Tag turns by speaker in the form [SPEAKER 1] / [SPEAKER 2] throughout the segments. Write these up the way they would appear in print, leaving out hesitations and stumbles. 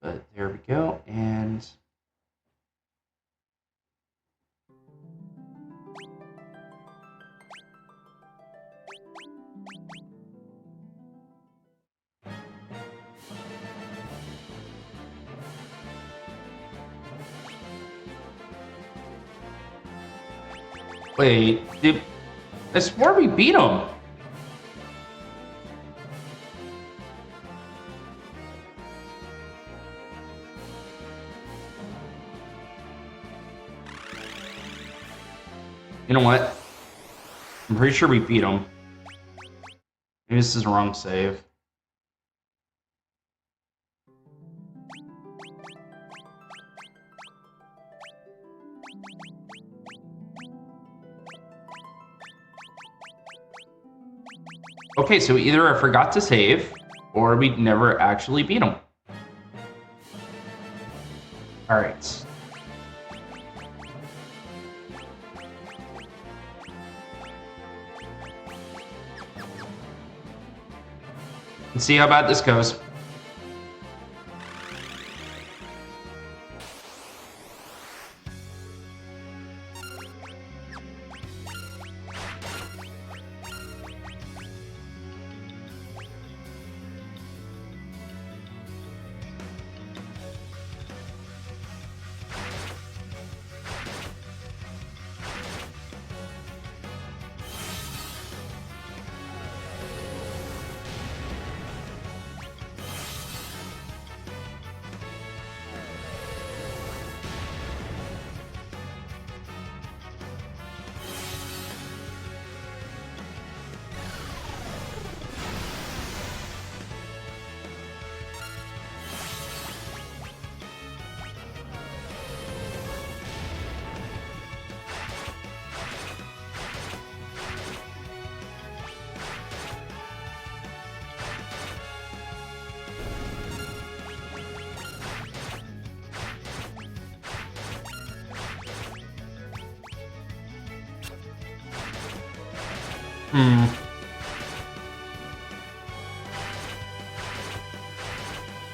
[SPEAKER 1] But there we go, and wait, I swore we beat him. You know what? I'm pretty sure we beat him. Maybe this is the wrong save. Okay, so either I forgot to save, or we never actually beat him. Alright. Let's see how bad this goes.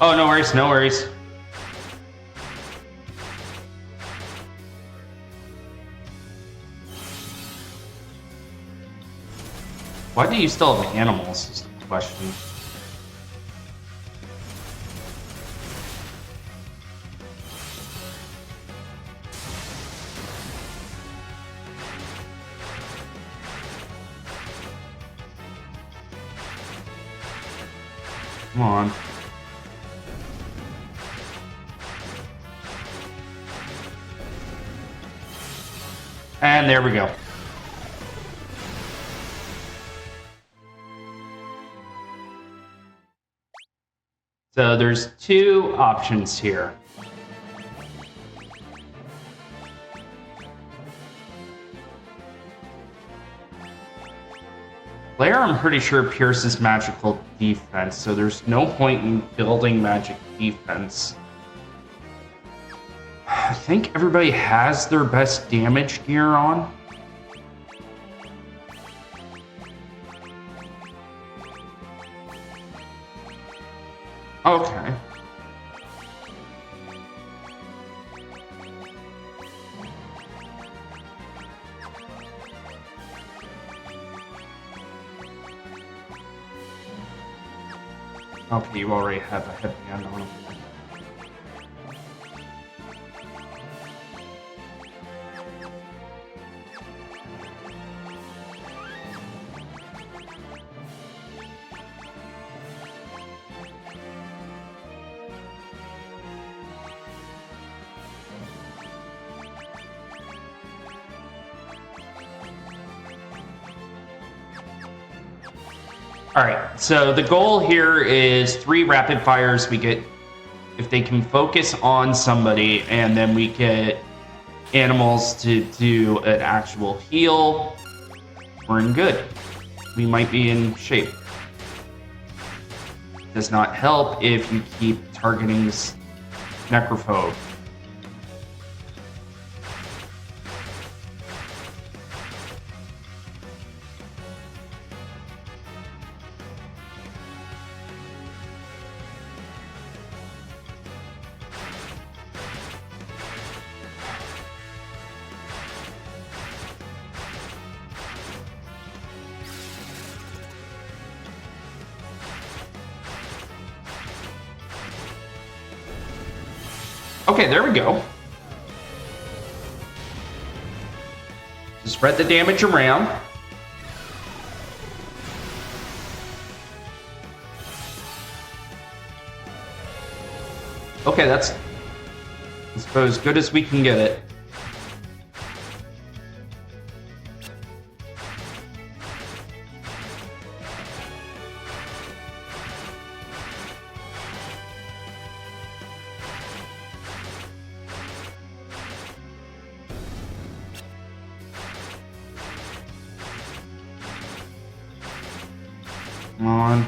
[SPEAKER 1] Oh, no worries, no worries. Why do you still have animals, is the question. Come on. And there we go. So there's two options here. Player, I'm pretty sure pierces magical defense, so there's no point in building magic defense. I think everybody has their best damage gear on. Okay. Okay, you already have a headband on. All right, so the goal here is 3 rapid fires. We get, if they can focus on somebody, and then we get animals to do an actual heal, we're in good. We might be in shape. Does not help if you keep targeting this necrophobe. Okay, there we go. Just spread the damage around. Okay, that's, I suppose, as good as we can get it. Come on.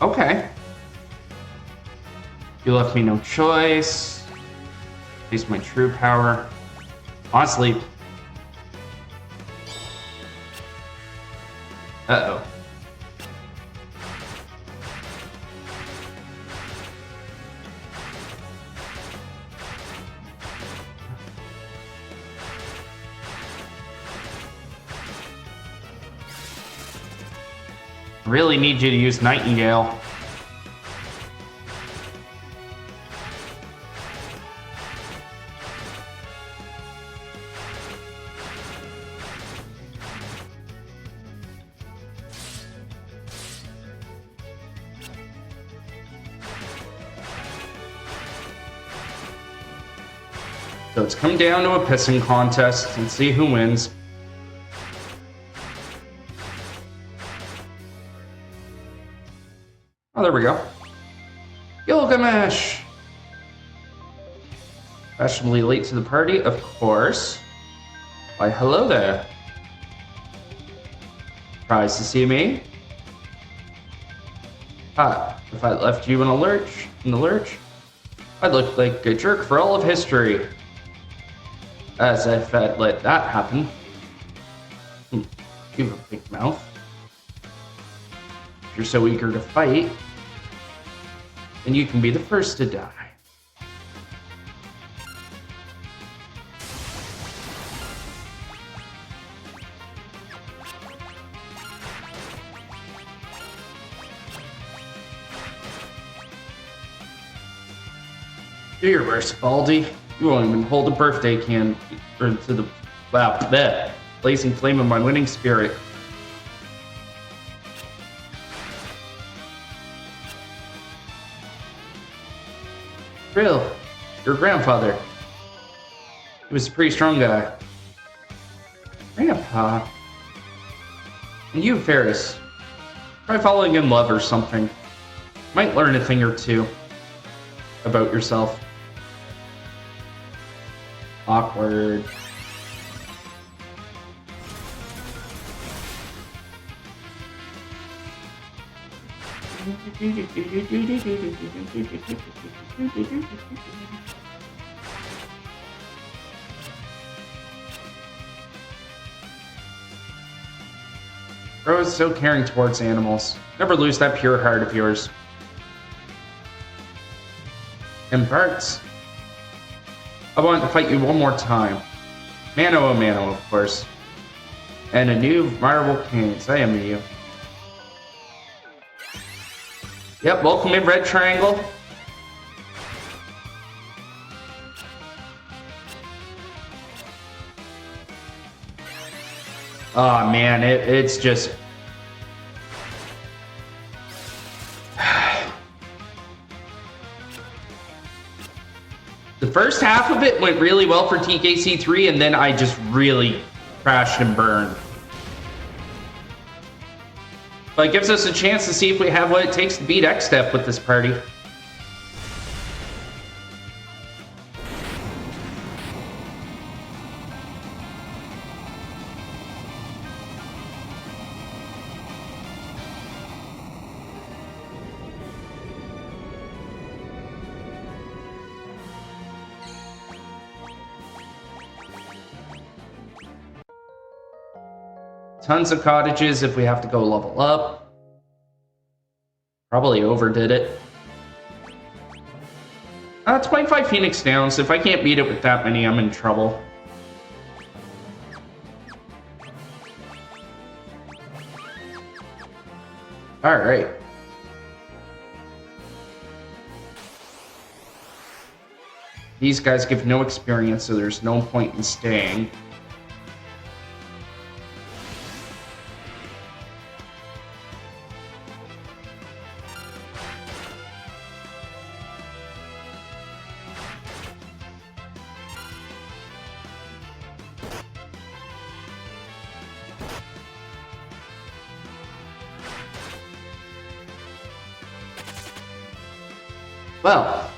[SPEAKER 1] Okay. You left me no choice. Face my true power. Honestly. Uh-oh. I really need you to use Nightingale. So it's come down to a pissing contest and see who wins. Oh, there we go. Gilgamesh! Fashionably late to the party, of course. Why, hello there. Surprised to see me? Ah, if I left you in the lurch, I'd look like a jerk for all of history. As if I'd let that happen. You have a big mouth. If you're so eager to fight, then you can be the first to die. Do your worst, Baldy. You won't even hold a birthday can or to the that blazing flame of my winning spirit. Real, your grandfather. He was a pretty strong guy. Grandpa. And you, Ferris. Try falling in love or something. Might learn a thing or two about yourself. Awkward. Rose, so caring towards animals. Never lose that pure heart of yours. And Bart's. I want to fight you one more time. Mano a mano, of course. And a new marble canes. I envy you. Yep, welcome in, Red Triangle. Oh man, it's just... The first half of it went really well for TKC3, and then I just really crashed and burned. But it gives us a chance to see if we have what it takes to beat X-Step with this party. Tons of cottages if we have to go level up. Probably overdid it. 25 Phoenix Downs. If I can't beat it with that many, I'm in trouble. All right. These guys give no experience, so there's no point in staying. Well,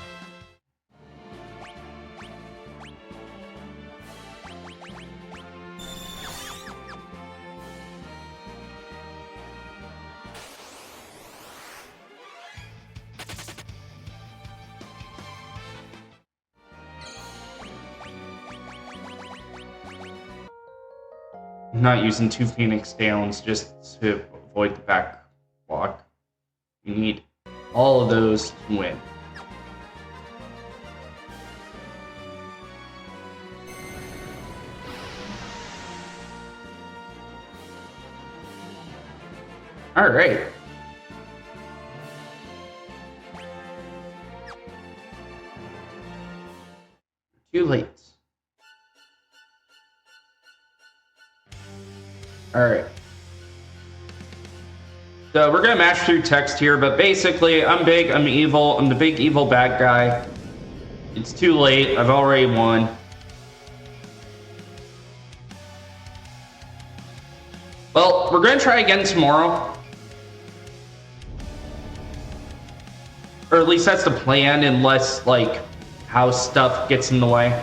[SPEAKER 1] I'm not using 2 Phoenix Downs just to avoid the back block. You need all of those to win. All right. Too late. All right. So we're gonna mash through text here, but basically, I'm big, I'm evil, I'm the big evil bad guy. It's too late. I've already won. Well, we're gonna try again tomorrow. Or at least that's the plan, unless, like, house stuff gets in the way.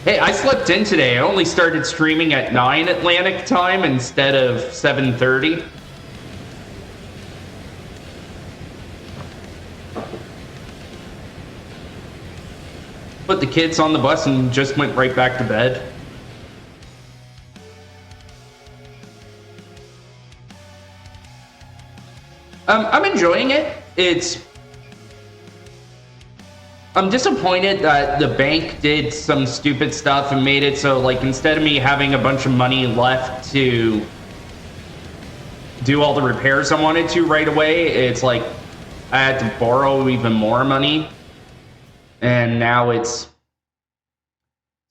[SPEAKER 1] Hey, I slept in today. I only started streaming at 9 Atlantic time instead of 7:30. Put the kids on the bus and just went right back to bed. I'm enjoying it. I'm disappointed that the bank did some stupid stuff and made it so, like, instead of me having a bunch of money left to do all the repairs I wanted to right away, it's like I had to borrow even more money. And now it's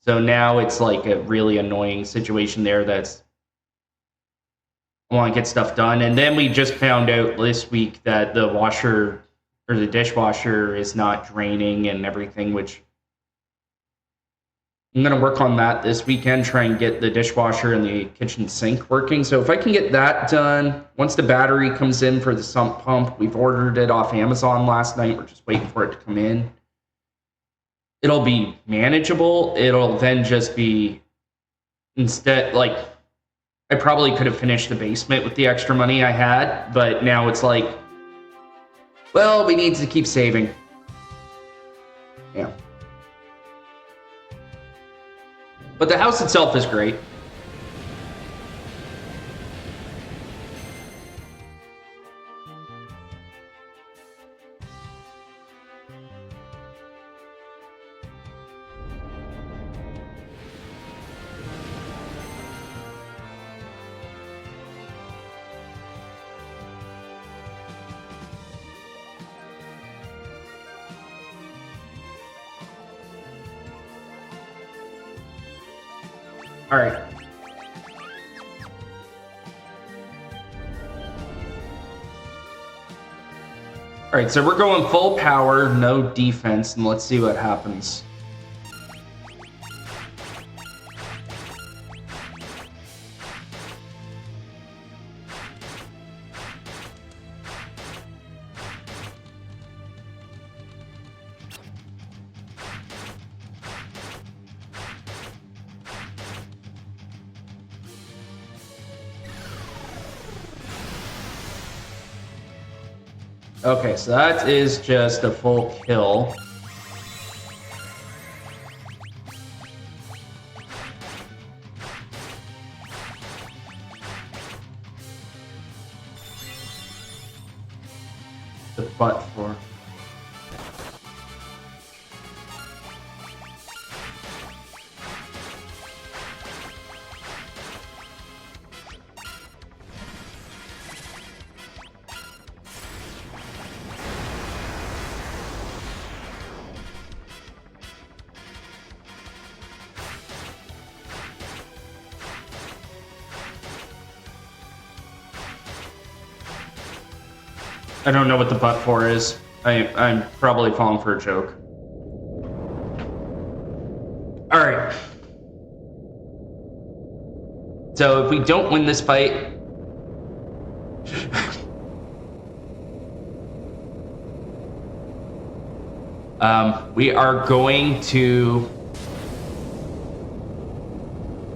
[SPEAKER 1] like a really annoying situation there that's I want to get stuff done. And then we just found out this week that the washer or the dishwasher is not draining and everything, which I'm going to work on that this weekend, try and get the dishwasher and the kitchen sink working. So if I can get that done, once the battery comes in for the sump pump, we've ordered it off Amazon last night. We're just waiting for it to come in. It'll be manageable. It'll then just be instead, like, I probably could have finished the basement with the extra money I had, but now it's like, well, we need to keep saving. Yeah. But the house itself is great. All right. All right, so we're going full power, no defense, and let's see what happens. Okay, so that is just a full kill. the butt for? I don't know what the butt for is. I'm probably falling for a joke. Alright. So if we don't win this fight... we are going to...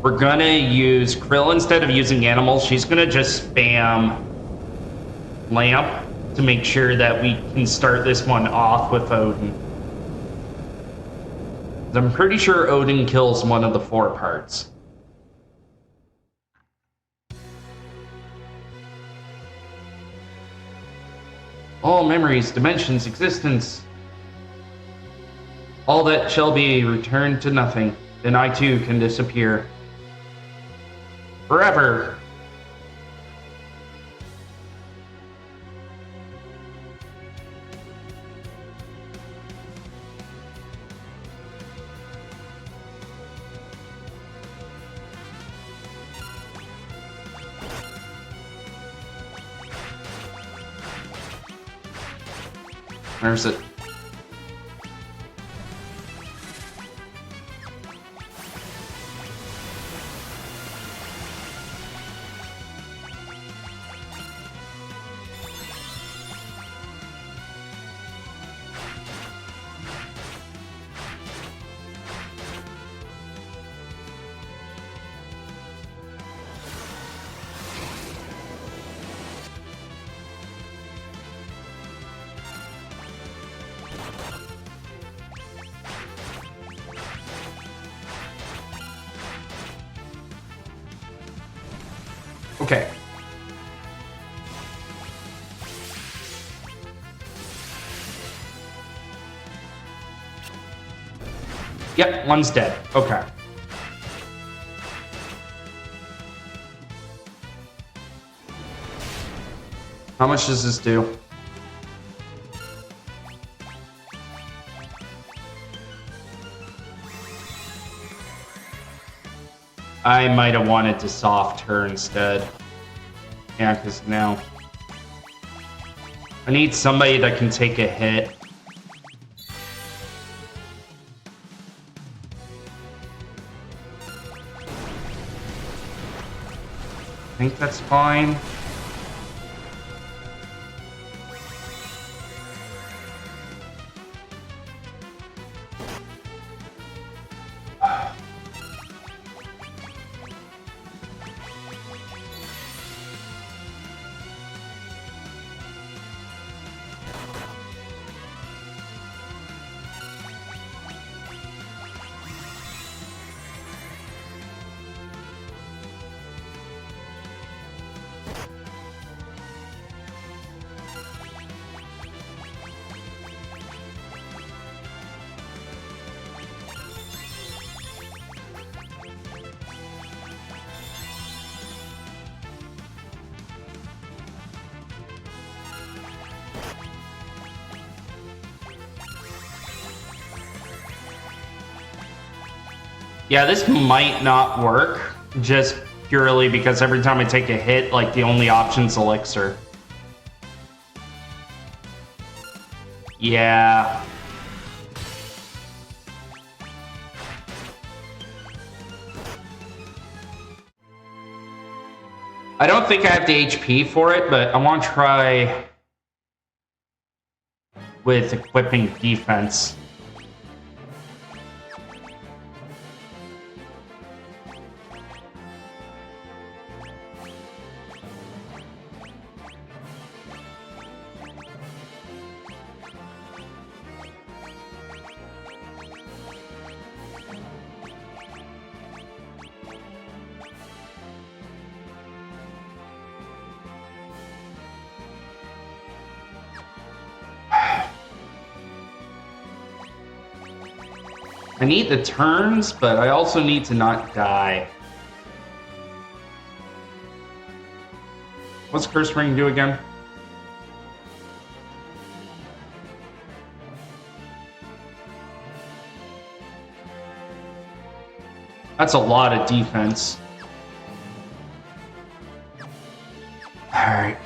[SPEAKER 1] We're gonna use Krill instead of using animals. She's gonna just spam Lamp to make sure that we can start this one off with Odin. I'm pretty sure Odin kills one of the 4 parts. All memories, dimensions, existence. All that shall be returned to nothing. Then I too can disappear. Forever. There's it. Okay. Yep, one's dead. Okay. How much does this do? I might have wanted to soft her instead. Yeah, because now I need somebody that can take a hit. I think that's fine. Yeah, this might not work, just purely because every time I take a hit, like, the only option's Elixir. Yeah. I don't think I have the HP for it, but I want to try with equipping defense. I need the turns, but I also need to not die. What's Curse Ring do again? That's a lot of defense. Alright.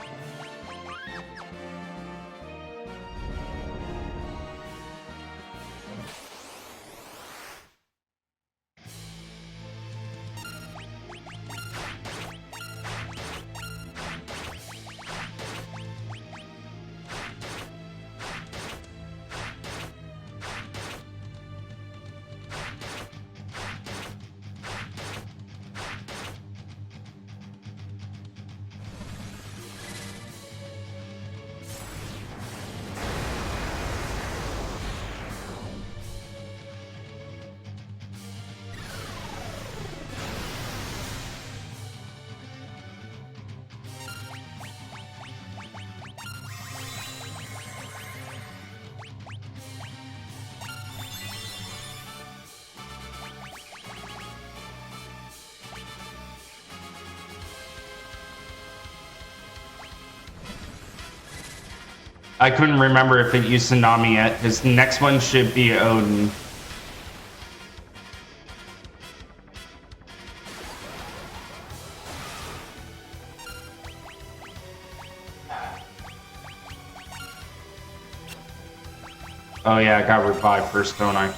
[SPEAKER 1] I couldn't remember if it used Tsunami yet, because the next one should be Odin. Oh yeah, I got revived first, don't I?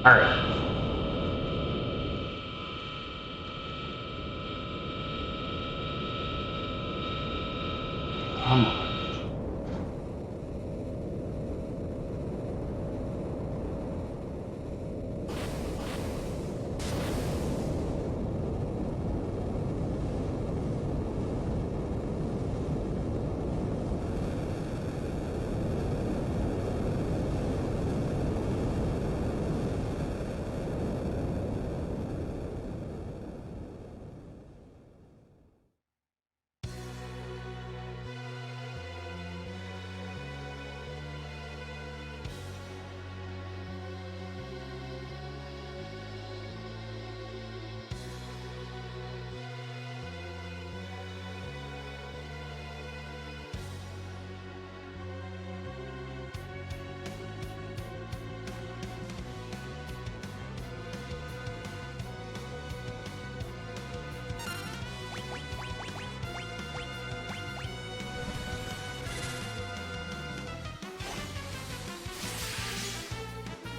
[SPEAKER 1] Alright. Come on.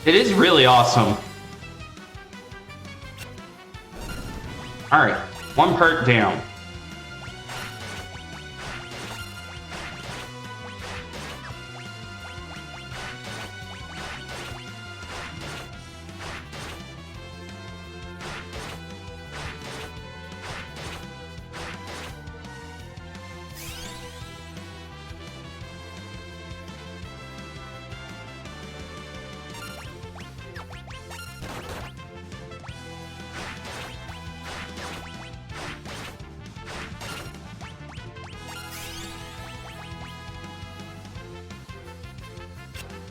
[SPEAKER 1] It is really awesome. Alright, one part down.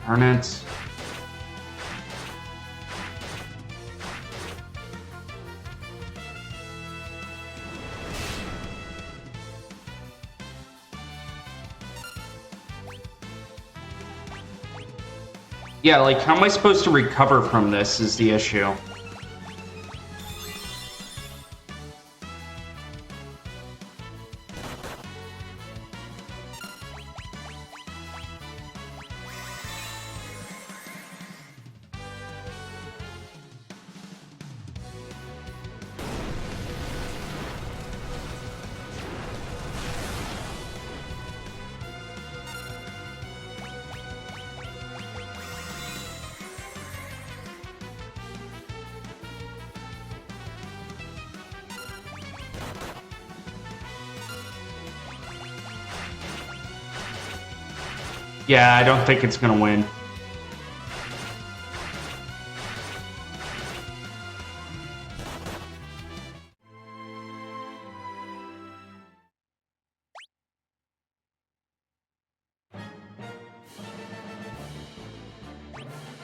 [SPEAKER 1] Darn it. Yeah, like, how am I supposed to recover from this is the issue. Yeah, I don't think it's going to win.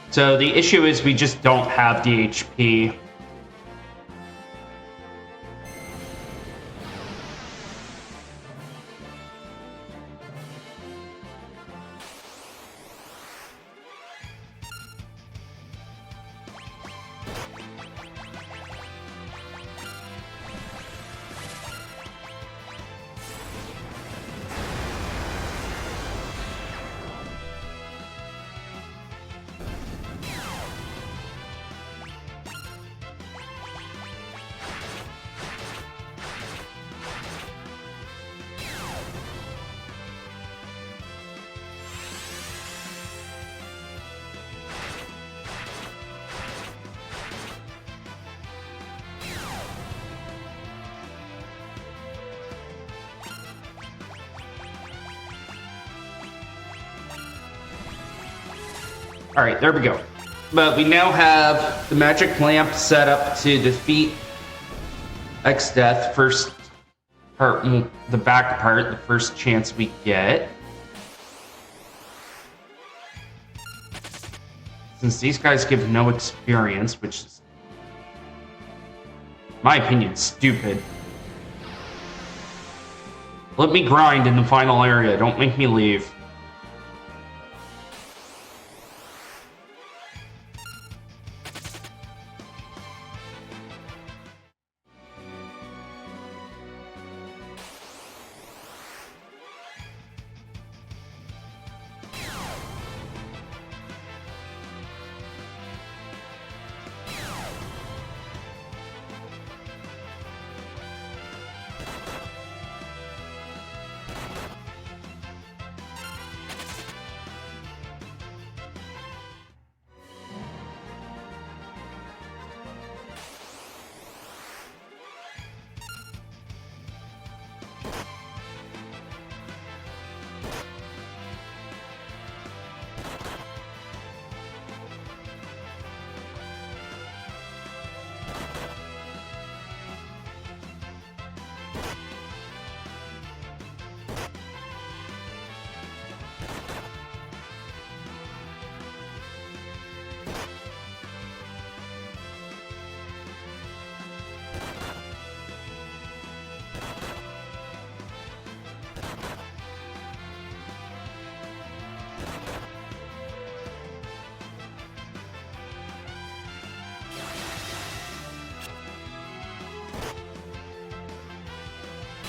[SPEAKER 1] So the issue is we just don't have the HP. All right, there we go. But we now have the magic lamp set up to defeat X-Death. First part, the back part, the first chance we get. Since these guys give no experience, which is, in my opinion, stupid. Let me grind in the final area. Don't make me leave.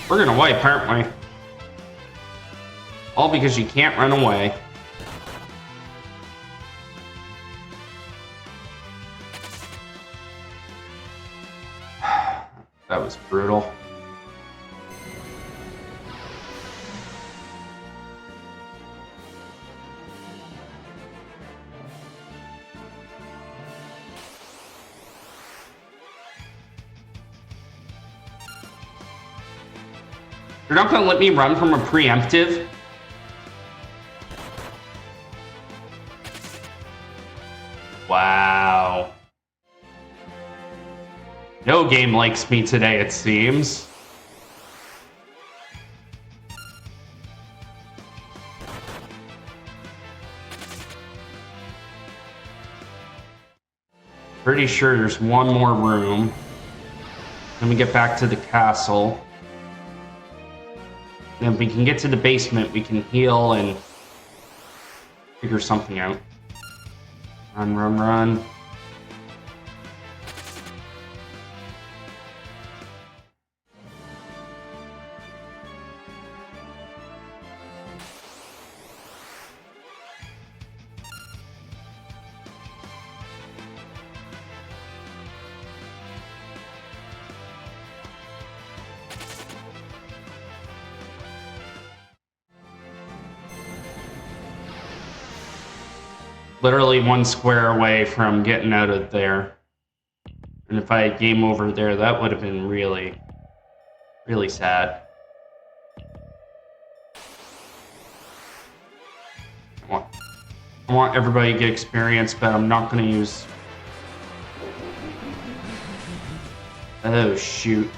[SPEAKER 1] We're gonna wipe, aren't we? All because you can't run away. That was brutal. You're not gonna let me run from a preemptive? Wow. No game likes me today, it seems. Pretty sure there's one more room. Then we get back to the castle. Then if we can get to the basement, we can heal and figure something out. Run, run, run. Literally one square away from getting out of there. And if I had game over there, that would have been really, really sad. I want everybody to get experience, but I'm not going to use... Oh, shoot.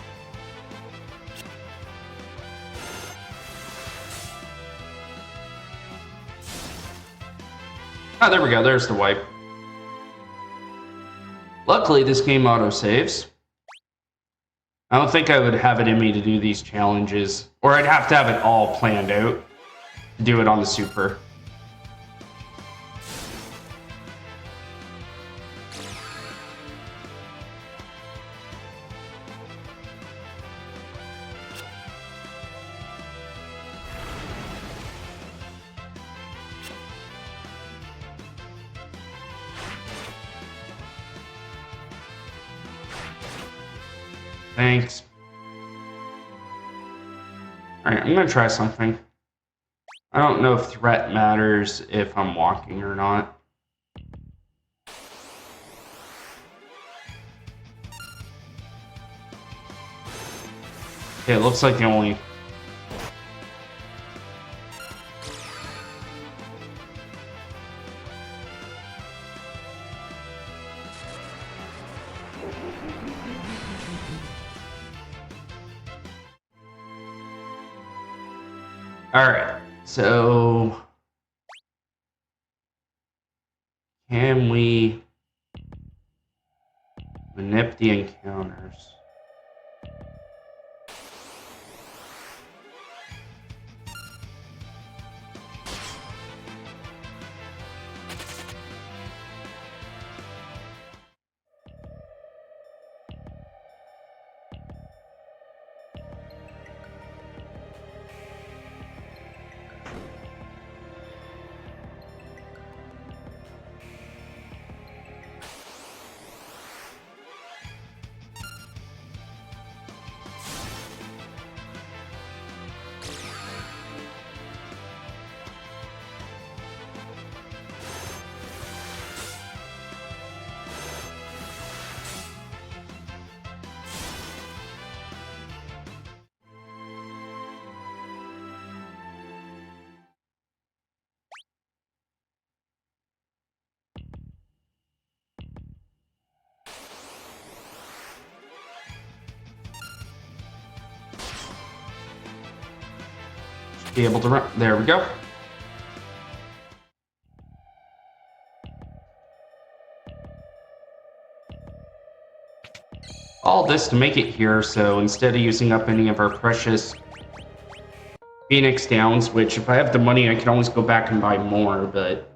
[SPEAKER 1] Ah, there we go. There's the wipe. Luckily, this game auto-saves. I don't think I would have it in me to do these challenges. Or I'd have to have it all planned out to do it on the Super. Thanks. Alright, I'm gonna try something. I don't know if threat matters if I'm walking or not. Okay, it looks like the only... Alright, so... Can we... manip the encounters? Be able to run. There we go. All this to make it here, so instead of using up any of our precious Phoenix Downs, which if I have the money I can always go back and buy more, but...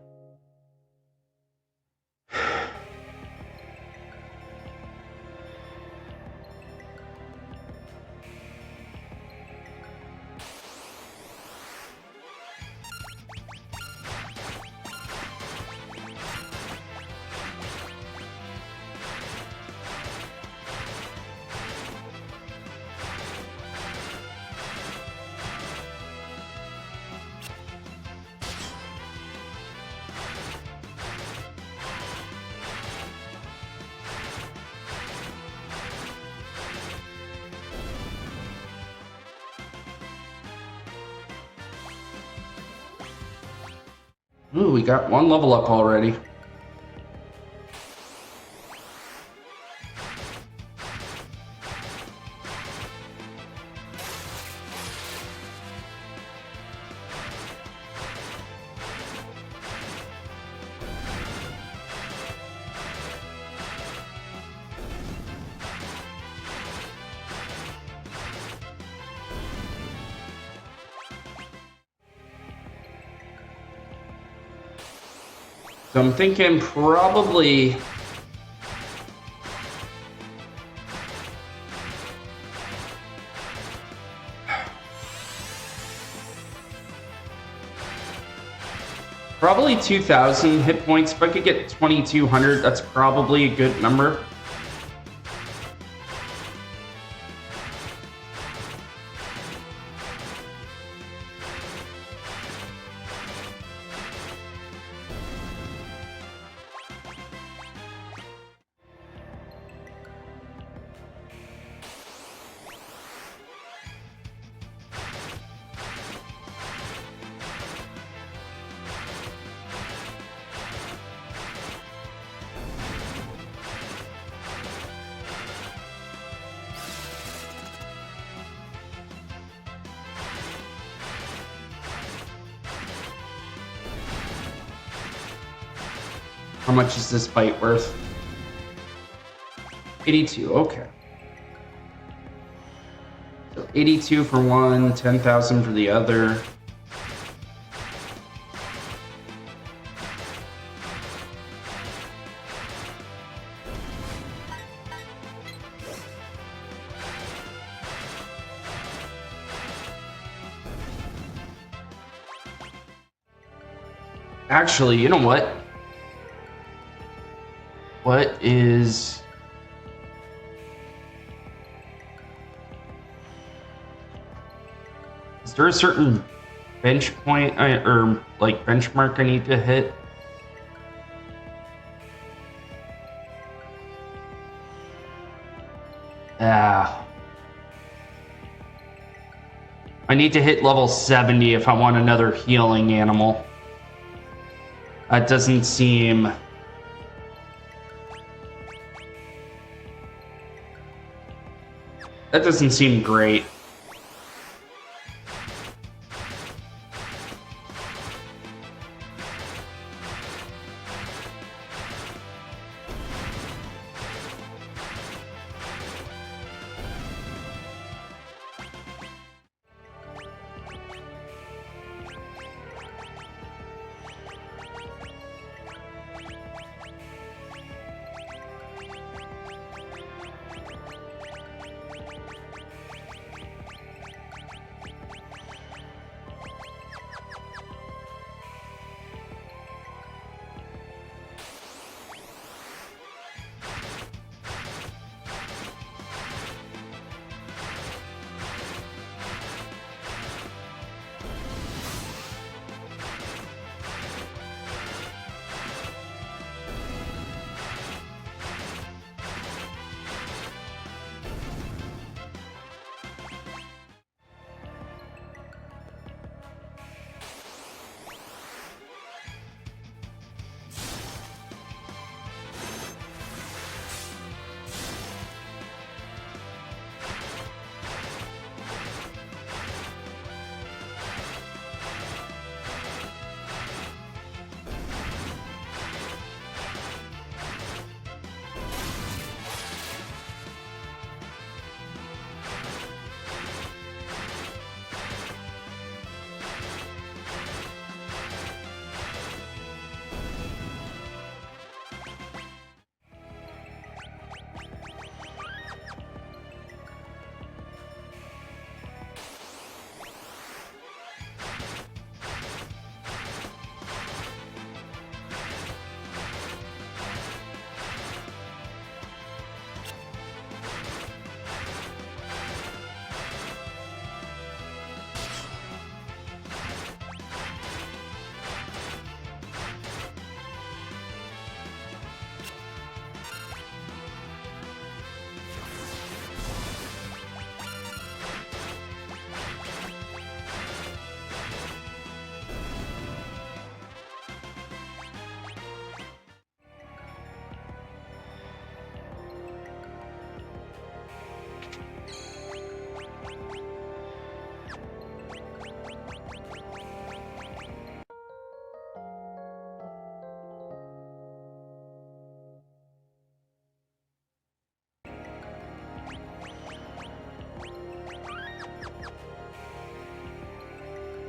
[SPEAKER 1] Ooh, we got one level up already. So I'm thinking probably... Probably 2,000 hit points. If I could get 2,200, that's probably a good number. How much is this fight worth? 82, okay. So 82 for one, 10,000 for the other. Actually, you know what? What is... Is there a certain bench point or like benchmark I need to hit? I need to hit level 70 if I want another healing animal. That doesn't seem... That doesn't seem great.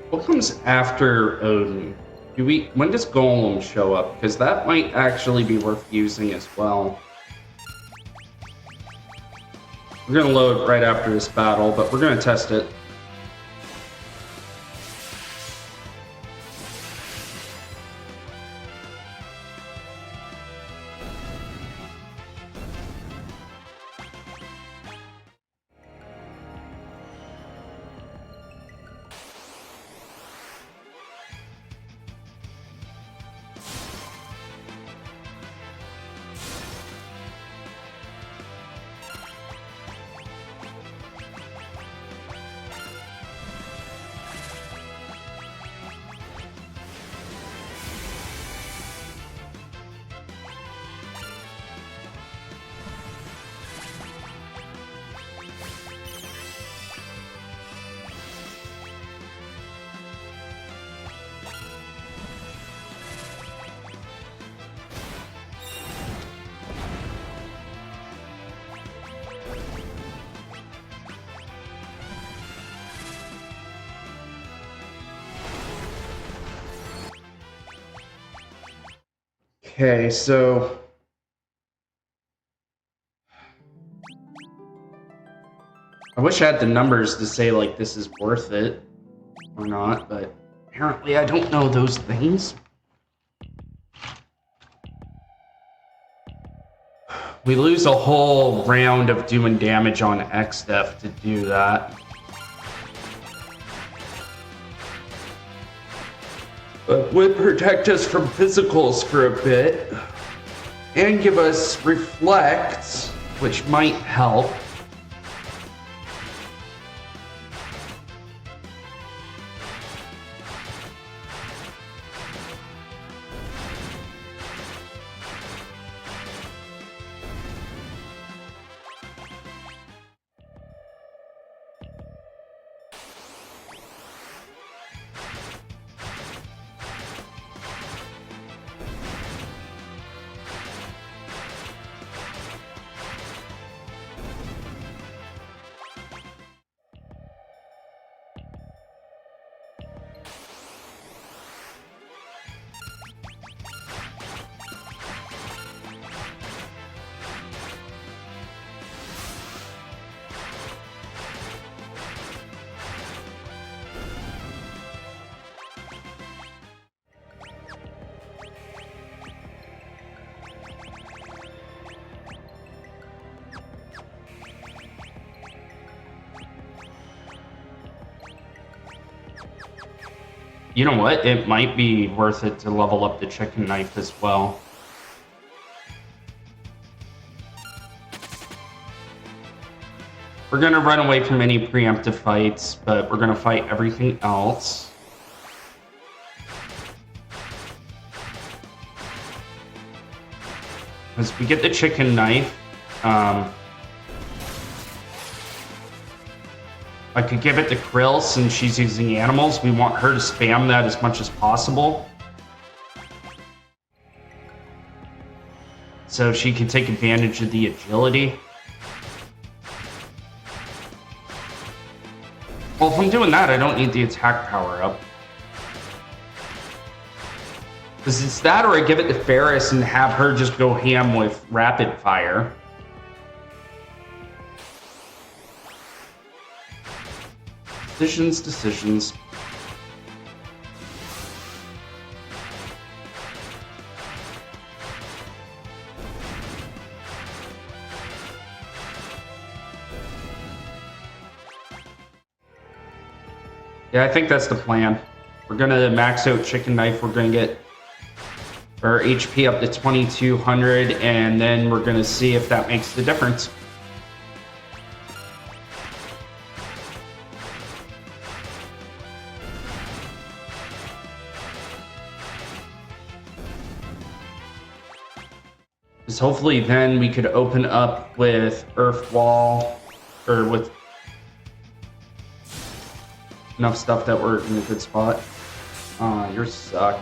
[SPEAKER 1] What comes after Odin? When does Golem show up? Because that might actually be worth using as well. We're going to load right after this battle, but we're going to test it. Okay, so I wish I had the numbers to say like this is worth it or not, but apparently I don't know those things. We lose a whole round of doing damage on XDEF to do that. But would protect us from physicals for a bit and give us reflect, which might help. You know what? It might be worth it to level up the chicken knife as well. We're going to run away from any preemptive fights, but we're going to fight everything else. As we get the chicken knife, I could give it to Krill since she's using animals. We want her to spam that as much as possible, so she can take advantage of the agility. Well, if I'm doing that, I don't need the attack power up. Because it's that, or I give it to Ferris and have her just go ham with rapid fire. Decisions. Yeah, I think that's the plan. We're gonna max out chicken knife. We're gonna get our HP up to 2200, and then we're gonna see if that makes the difference. Because hopefully then we could open up with Earth Wall, or with enough stuff that we're in a good spot. You're suck.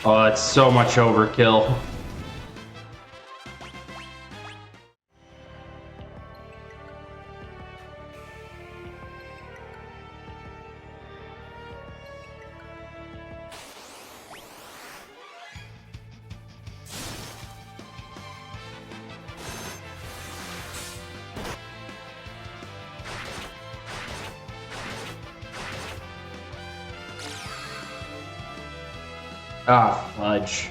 [SPEAKER 1] Oh, it's so much overkill. Ah, fudge.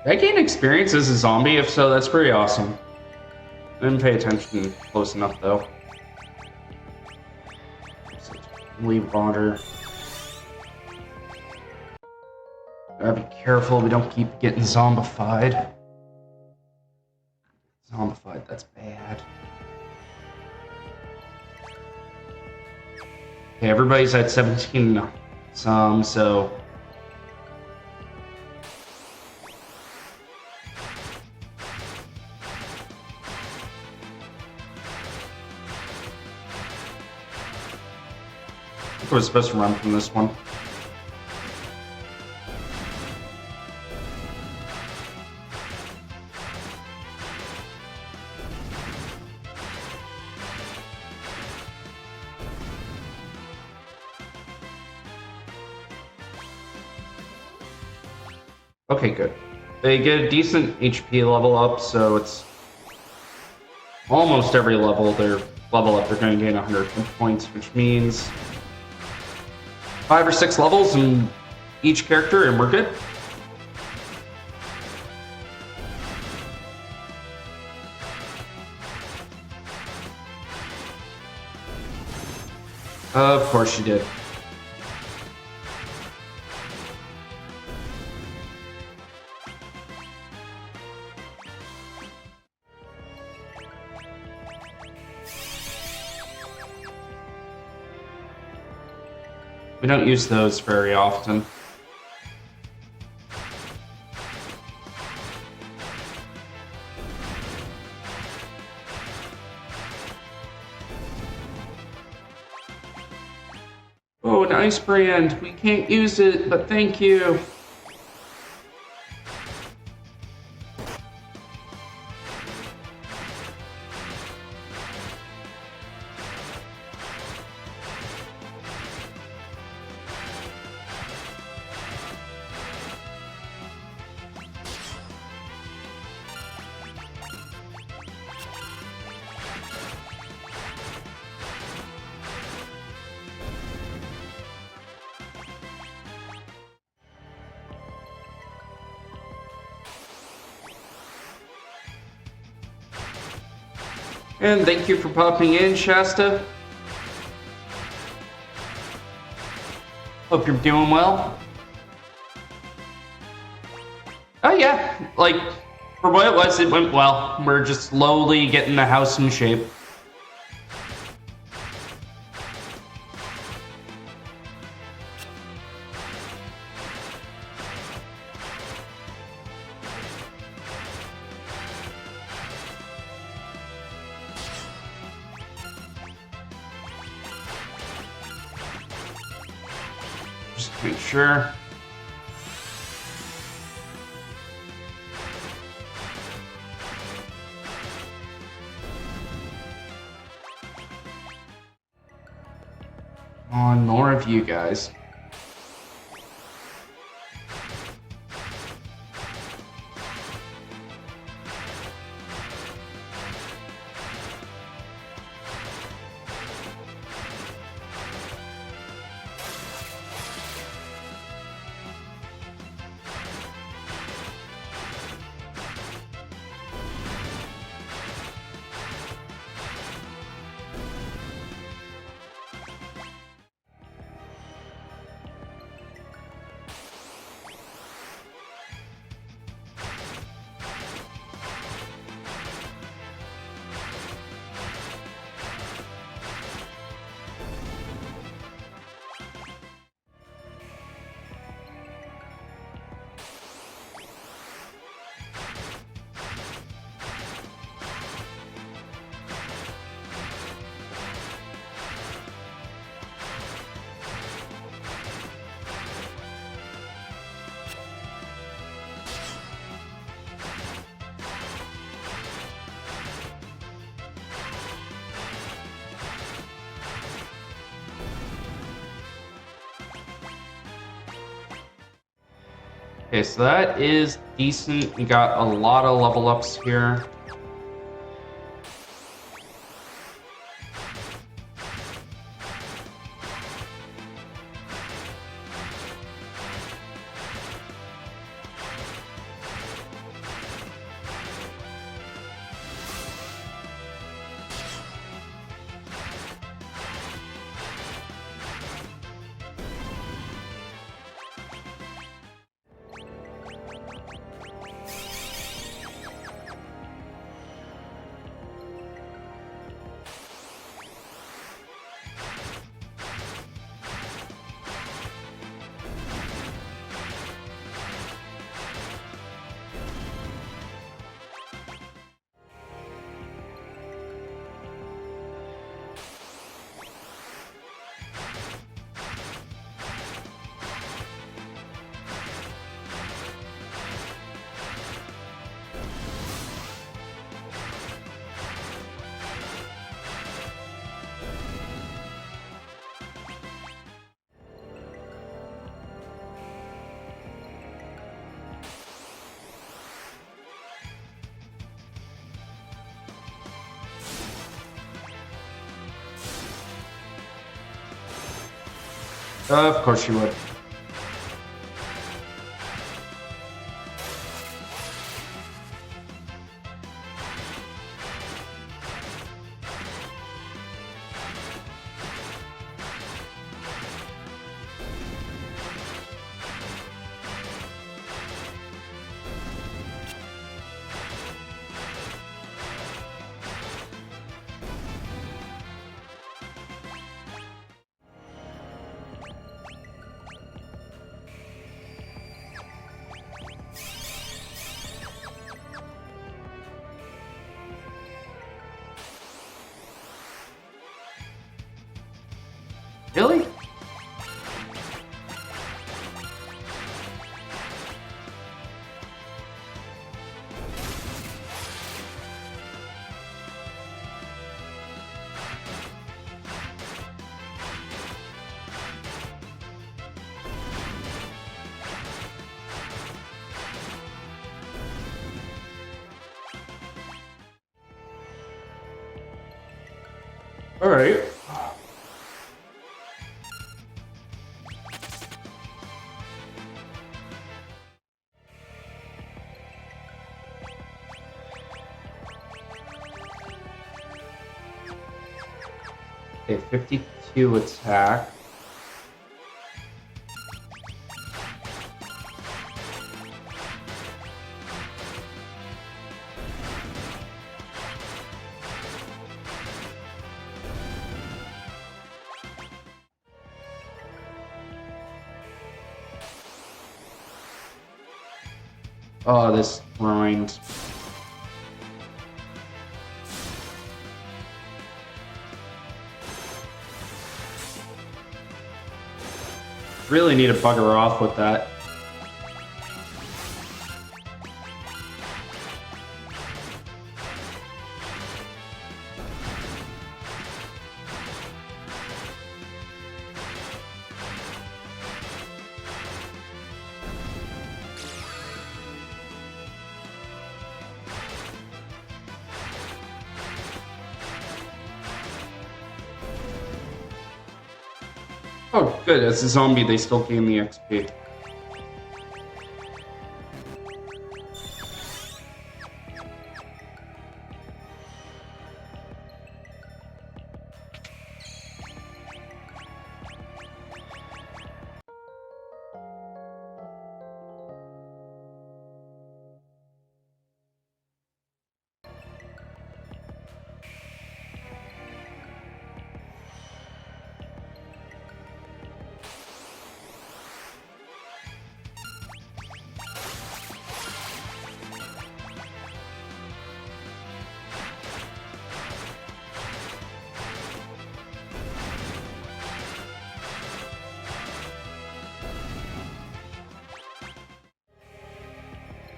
[SPEAKER 1] Did I gain experience as a zombie? If so, that's pretty awesome. I didn't pay attention close enough, though. Leave water. Gotta be careful we don't keep getting zombified. Zombified, that's bad. Okay, everybody's at 17 some, so... I think we're supposed to run from this one. Okay, good. They get a decent HP level up, so it's almost every level their level up, they're going to gain 100 hit points, which means 5 or 6 levels in each character, and we're good. Of course you did. We don't use those very often. Oh, an ice brand. We can't use it, but thank you. And thank you for popping in, Shasta. Hope you're doing well. Oh yeah, like, for what it was, it went well. We're just slowly getting the house in shape. Just make sure. On more of you guys. Okay, so that is decent. We got a lot of level ups here. Of course you would. Really? All right. Okay, 52 attack. Oh, this grind. Really need to bugger off with that. Oh, good. As a zombie, they still gain the XP.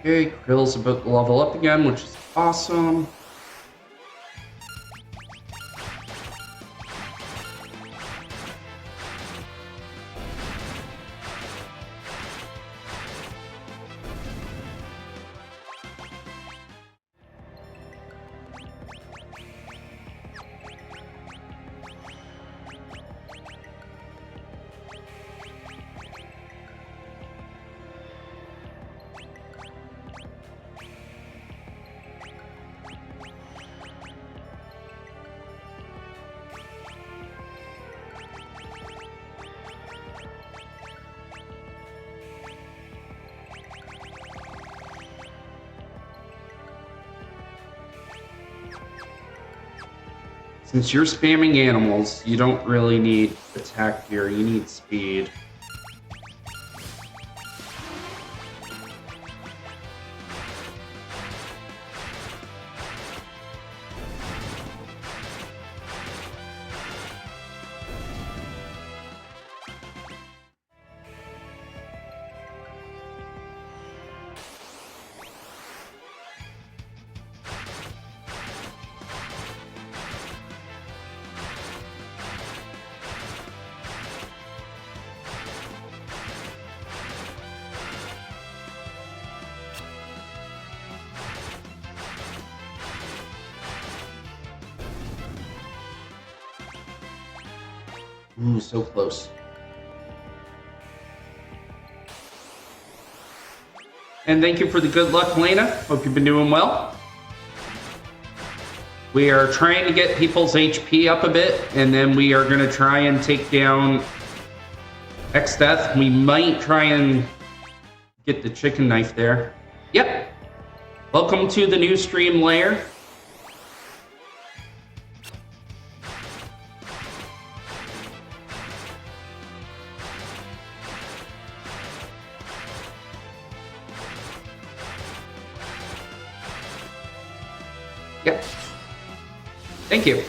[SPEAKER 1] Okay, Krill's about to level up again, which is awesome. Since you're spamming animals, you don't really need attack gear, you need speed. Ooh, so close. And thank you for the good luck, Lena. Hope you've been doing well. We are trying to get people's HP up a bit, and then we are going to try and take down X-Death. We might try and get the chicken knife there. Yep. Welcome to the new stream layer. Yep. Thank you.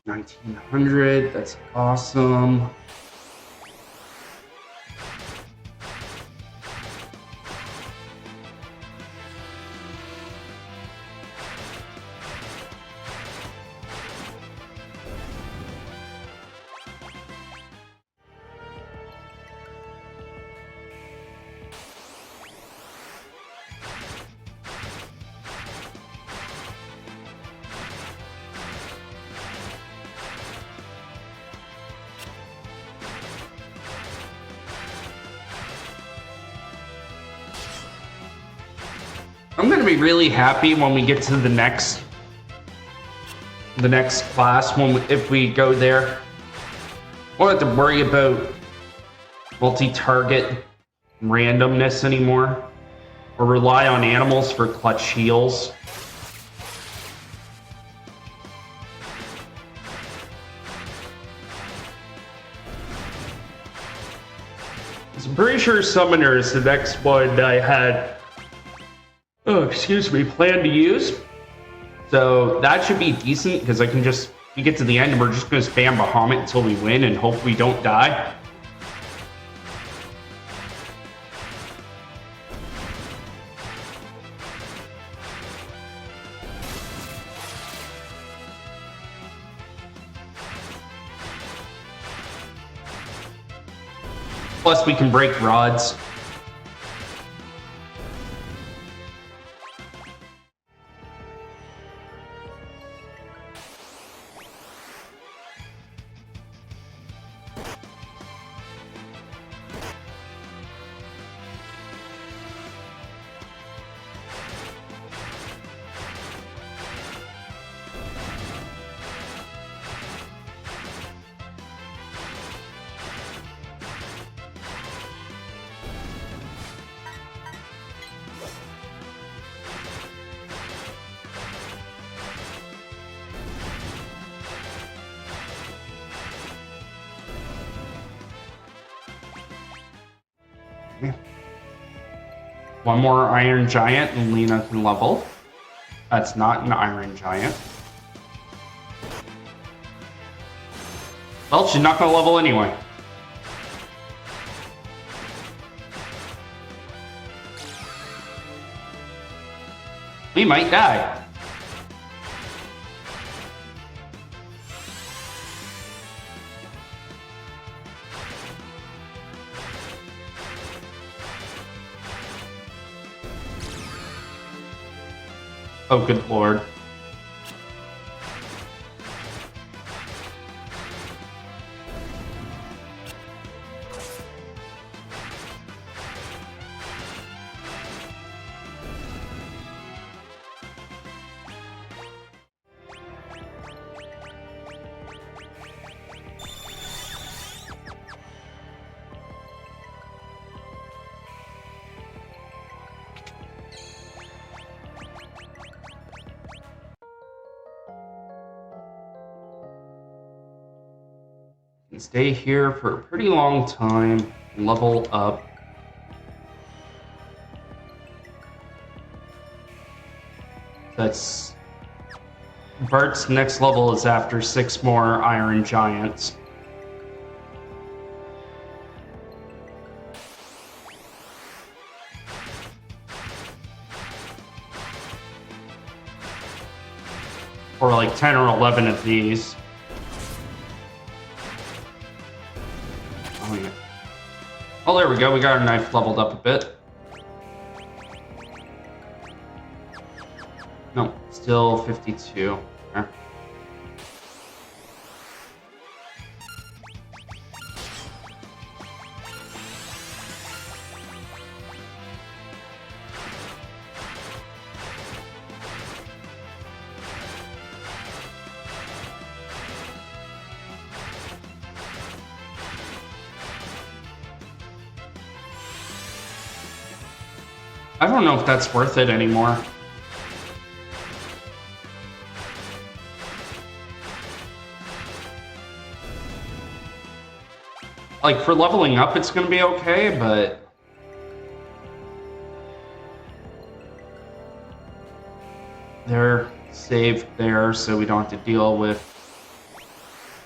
[SPEAKER 1] $1,900. That's awesome. I'm gonna be really happy when we get to the next class if we go there. I won't have to worry about multi-target randomness anymore, or rely on animals for clutch heals. I'm pretty sure Summoner is the next one I had. Oh, excuse me, plan to use. So that should be decent because I can just, we get to the end and we're just going to spam Bahamut until we win and hope we don't die. Plus we can break rods. One more Iron Giant and Lena can level. That's not an Iron Giant. Well, she's not going to level anyway. We might die. Oh, good lord. Stay here for a pretty long time, level up. That's Bart's next level is after 6 more Iron Giants. Or like 10 or 11 of these. Oh, there we go. We got our knife leveled up a bit. No, still 52. Okay. I don't know if that's worth it anymore. Like, for leveling up, it's going to be okay, but... They're saved there, so we don't have to deal with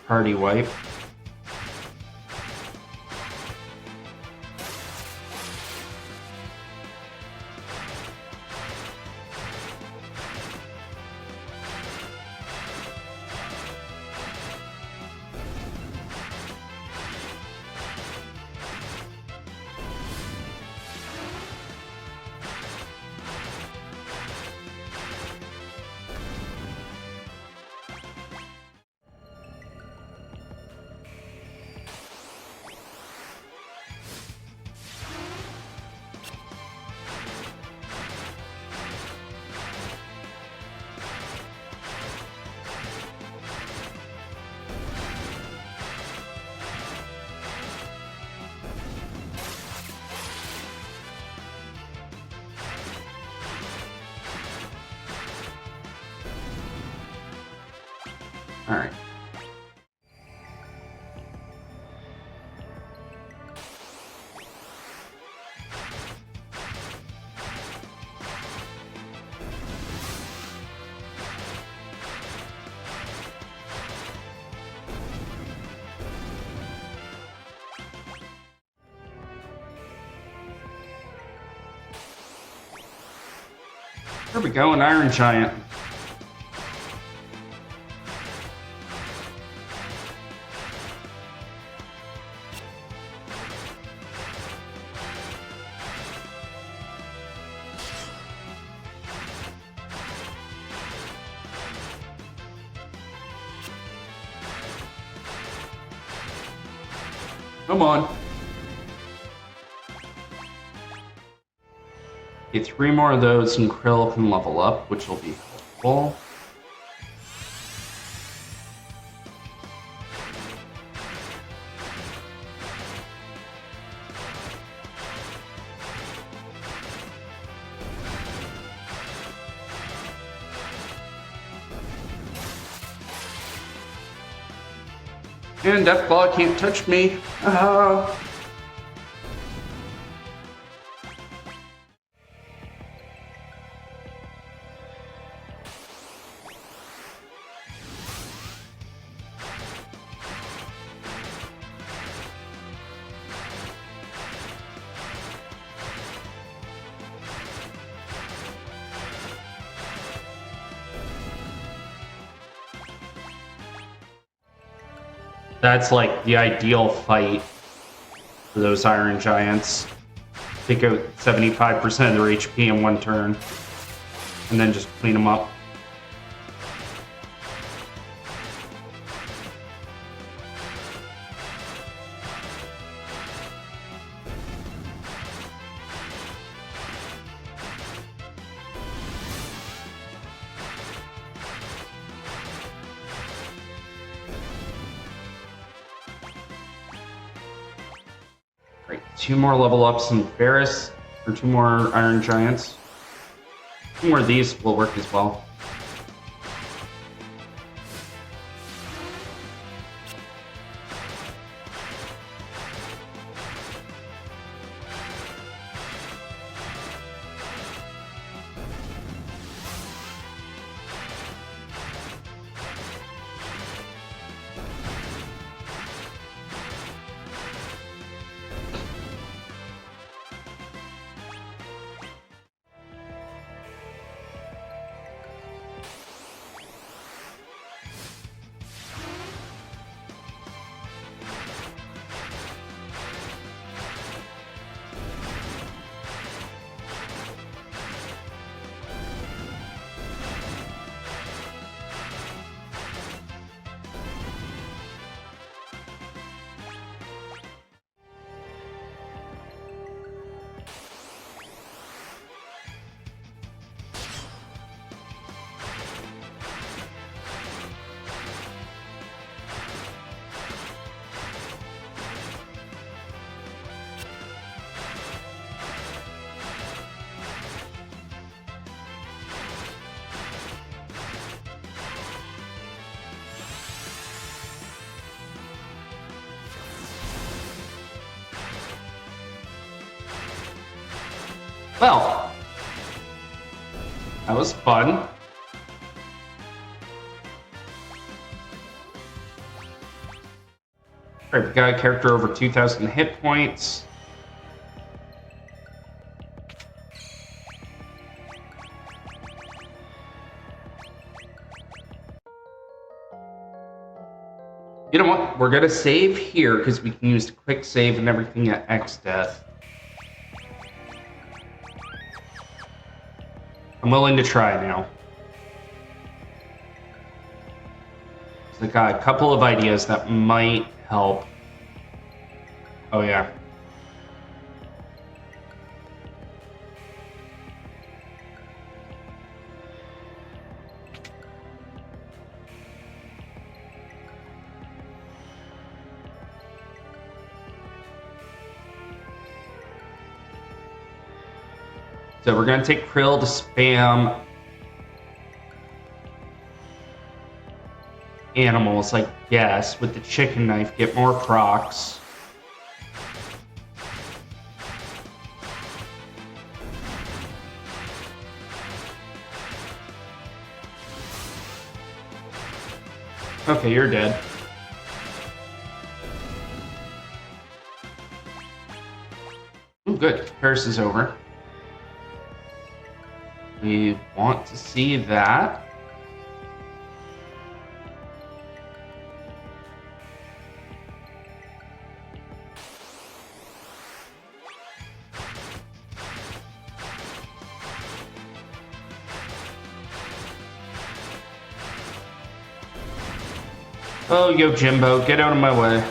[SPEAKER 1] party wipe. All right. There we go, an Iron Giant. Come on. Get 3 more of those and Krill can level up, which will be helpful. And Deathclaw can't touch me. That's like the ideal fight for those Iron Giants. Take out 75% of their HP in one turn, and then just clean them up. Right, 2 more level ups in Ferris, or 2 more Iron Giants. 2 more of these will work as well. Well, that was fun. All right, we got a character over 2,000 hit points. You know what? We're gonna save here because we can use the quick save and everything at X death. I'm willing to try now. So I got a couple of ideas that might help. Oh yeah. So we're gonna take Krill to spam animals, I guess, with the chicken knife, get more procs. Okay, you're dead. Ooh, good. Curse is over. We want to see that. Oh, yo, Jimbo, get out of my way.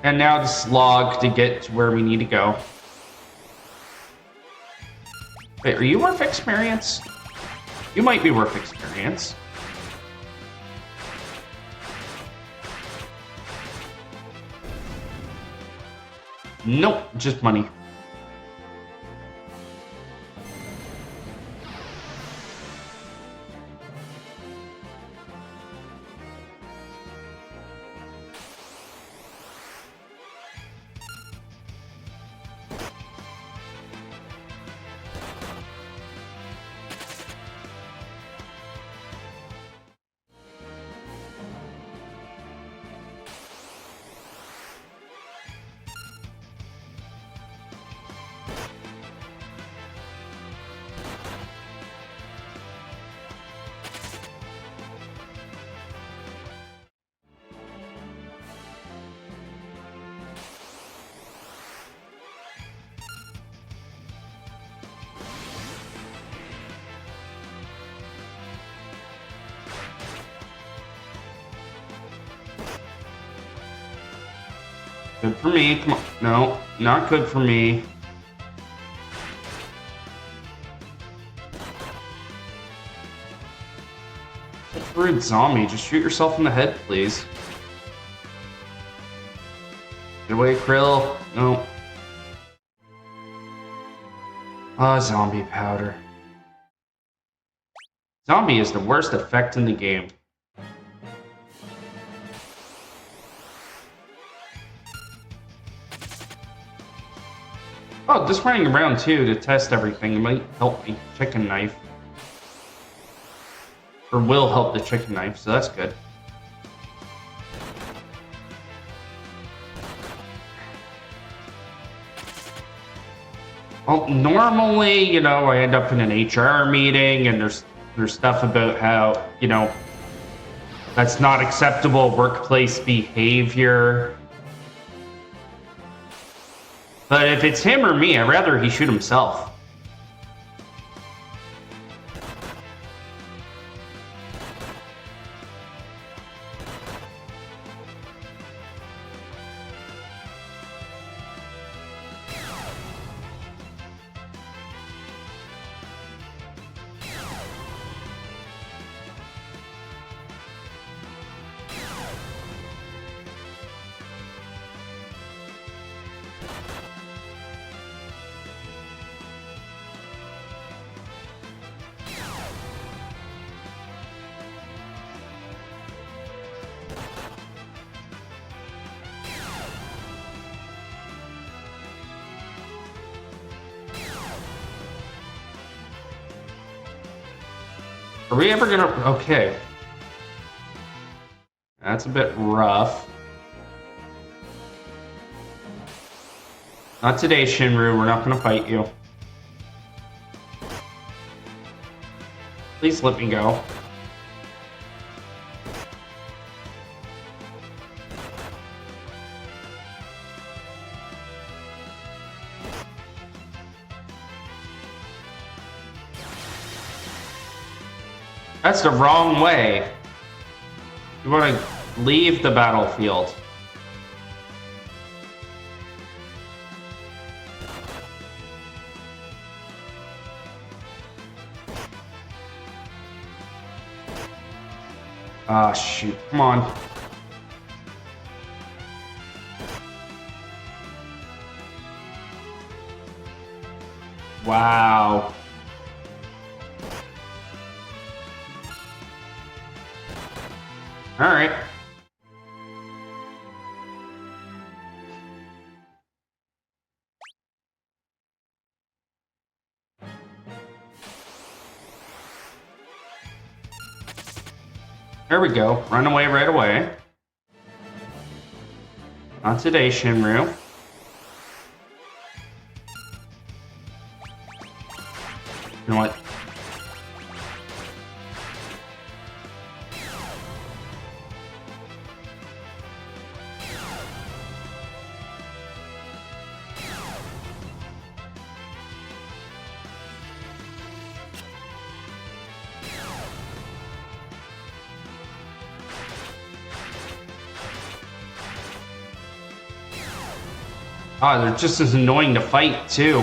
[SPEAKER 1] And now the slog to get to where we need to go. Wait, are you worth experience? You might be worth experience. Nope, just money. Good for me. Come on. No, not good for me. That's a rude zombie. Just shoot yourself in the head, please. Get away, Krill. No. Ah, zombie powder. Zombie is the worst effect in the game. Oh, just running around too to test everything. It might help me. Chicken knife. Or will help the chicken knife, so that's good. Well, normally, you know, I end up in an HR meeting and there's stuff about how, you know, that's not acceptable workplace behavior. But if it's him or me, I'd rather he shoot himself. Are we ever gonna... Okay. That's a bit rough. Not today, Shinru. We're not gonna fight you. Please let me go. That's the wrong way. You want to leave the battlefield. Ah, shoot. Come on. Wow. All right. There we go. Run away right away. Not today, Shinru. You know what? Ah, they're just as annoying to fight, too.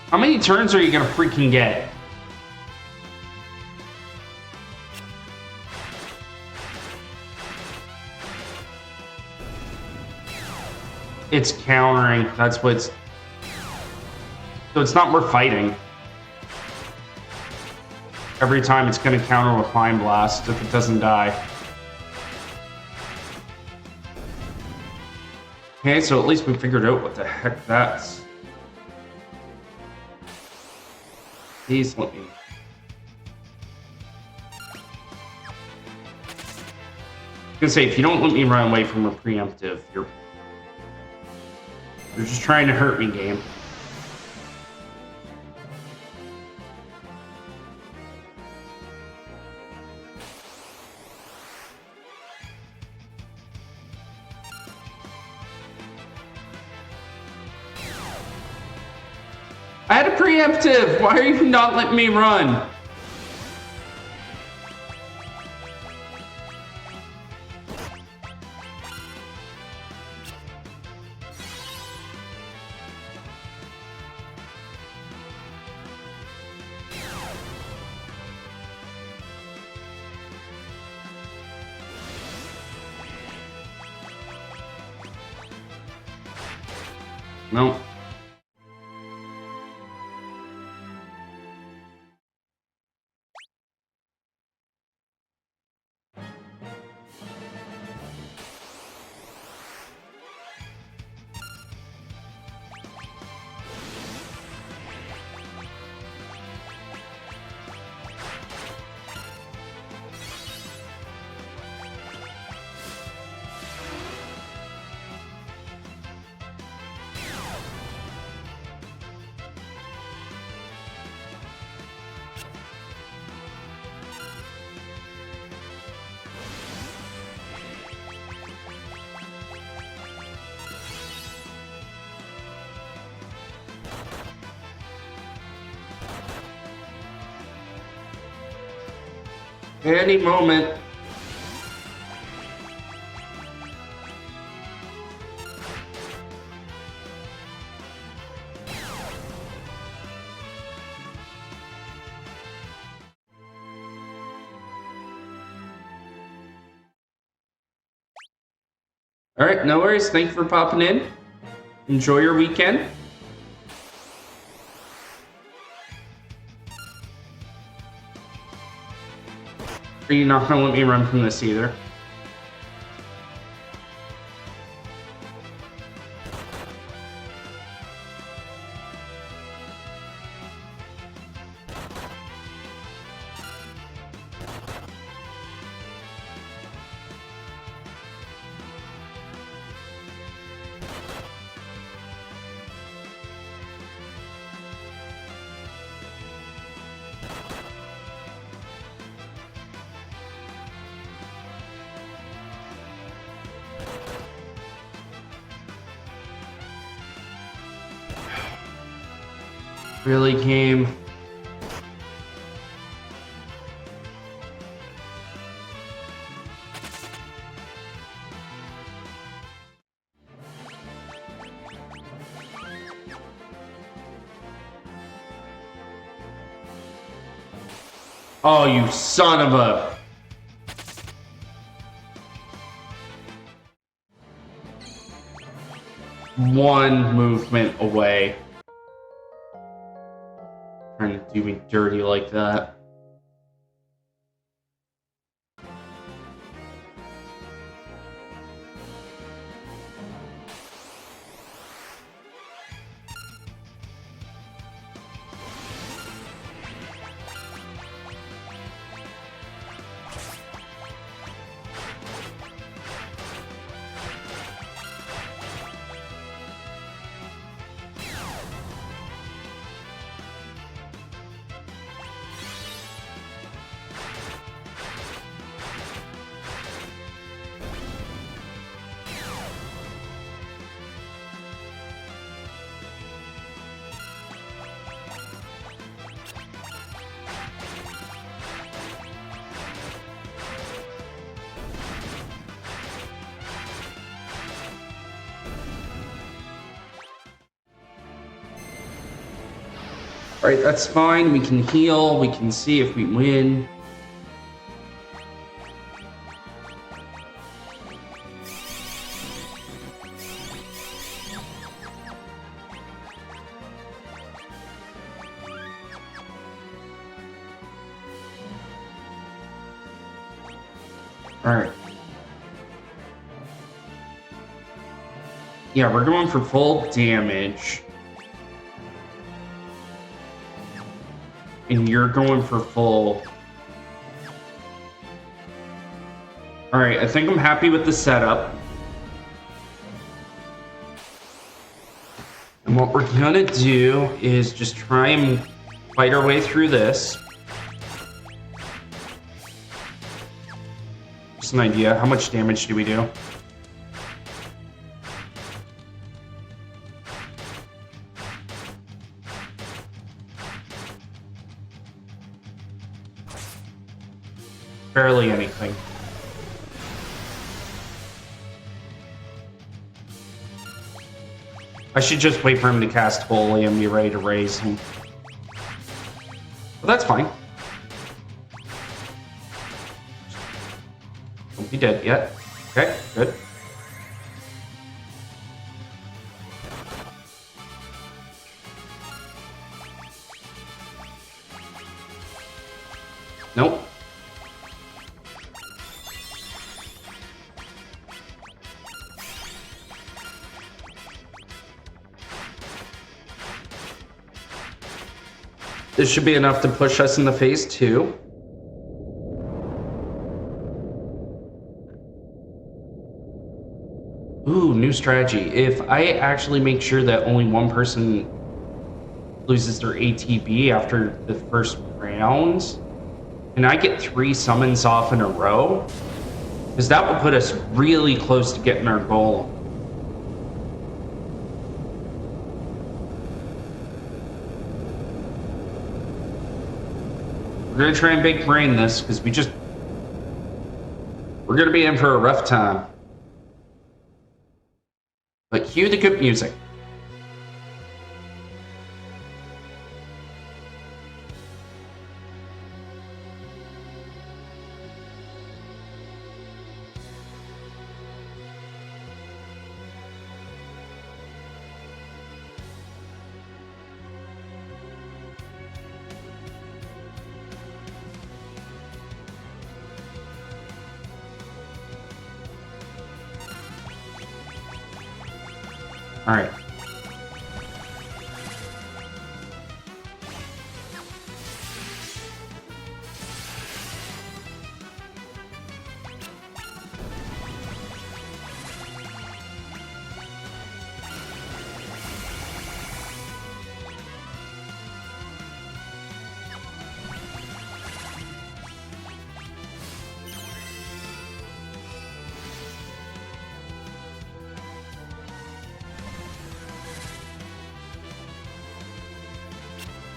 [SPEAKER 1] How many turns are you gonna freaking get? It's countering. That's what's... So it's not worth fighting. Every time it's going to counter with Fine Blast if it doesn't die. Okay, so at least we figured out what the heck that's. Please let me... I was gonna say, if you don't let me run away from a preemptive, you're just trying to hurt me, game. I had a preemptive! Why are you not letting me run? No. Any moment. All right, no worries. Thank you for popping in. Enjoy your weekend. Are you not gonna let me run from this either? Really, game? Oh, you son of a... One movement away. Trying to do me dirty like that. Alright, that's fine. We can heal. We can see if we win. Alright. Yeah, we're going for full damage. And you're going for full. Alright, I think I'm happy with the setup. And what we're gonna do is just try and fight our way through this. Just an idea. How much damage do we do? Barely anything. I should just wait for him to cast Holy and be ready to raise him. But that's fine. Don't be dead yet. Okay, good. Nope. This should be enough to push us into phase 2. Ooh, new strategy. If I actually make sure that only one person loses their ATB after the first round, and I get 3 summons off in a row, because that will put us really close to getting our goal. We're gonna try and big brain this, because we're gonna be in for a rough time. But cue the good music. All right.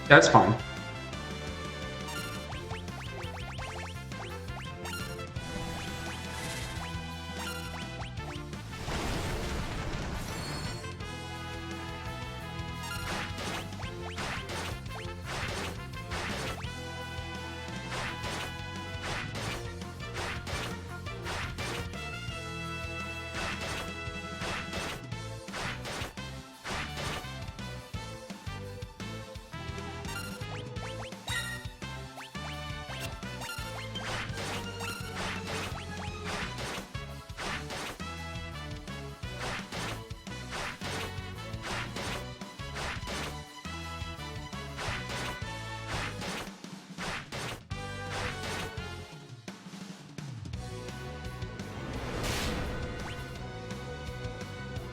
[SPEAKER 1] That's fine.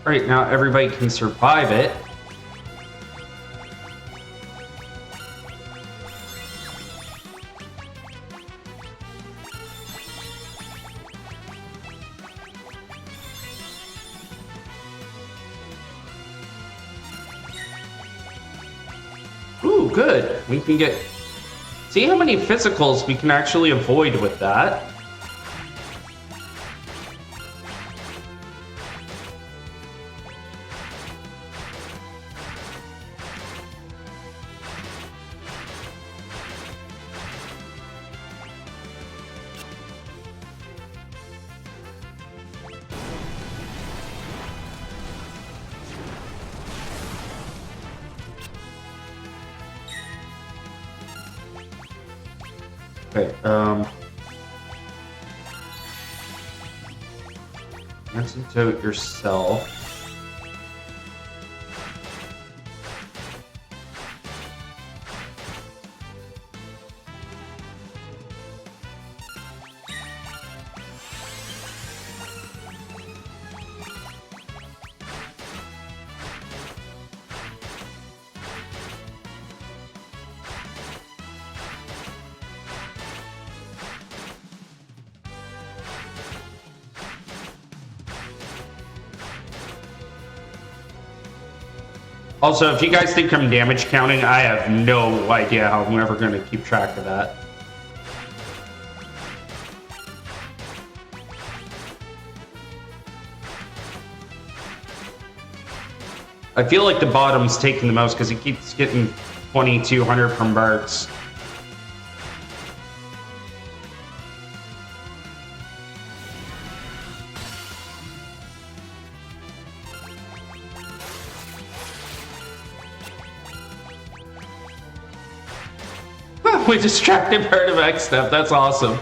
[SPEAKER 1] All right, now everybody can survive it. Ooh, good. We can get... See how many physicals we can actually avoid with that. Okay, antidote yourself. Also, if you guys think I'm damage counting, I have no idea how I'm ever going to keep track of that. I feel like the bottom's taking the most because he keeps getting 2,200 from Barks. We distracted part of X step. That's awesome.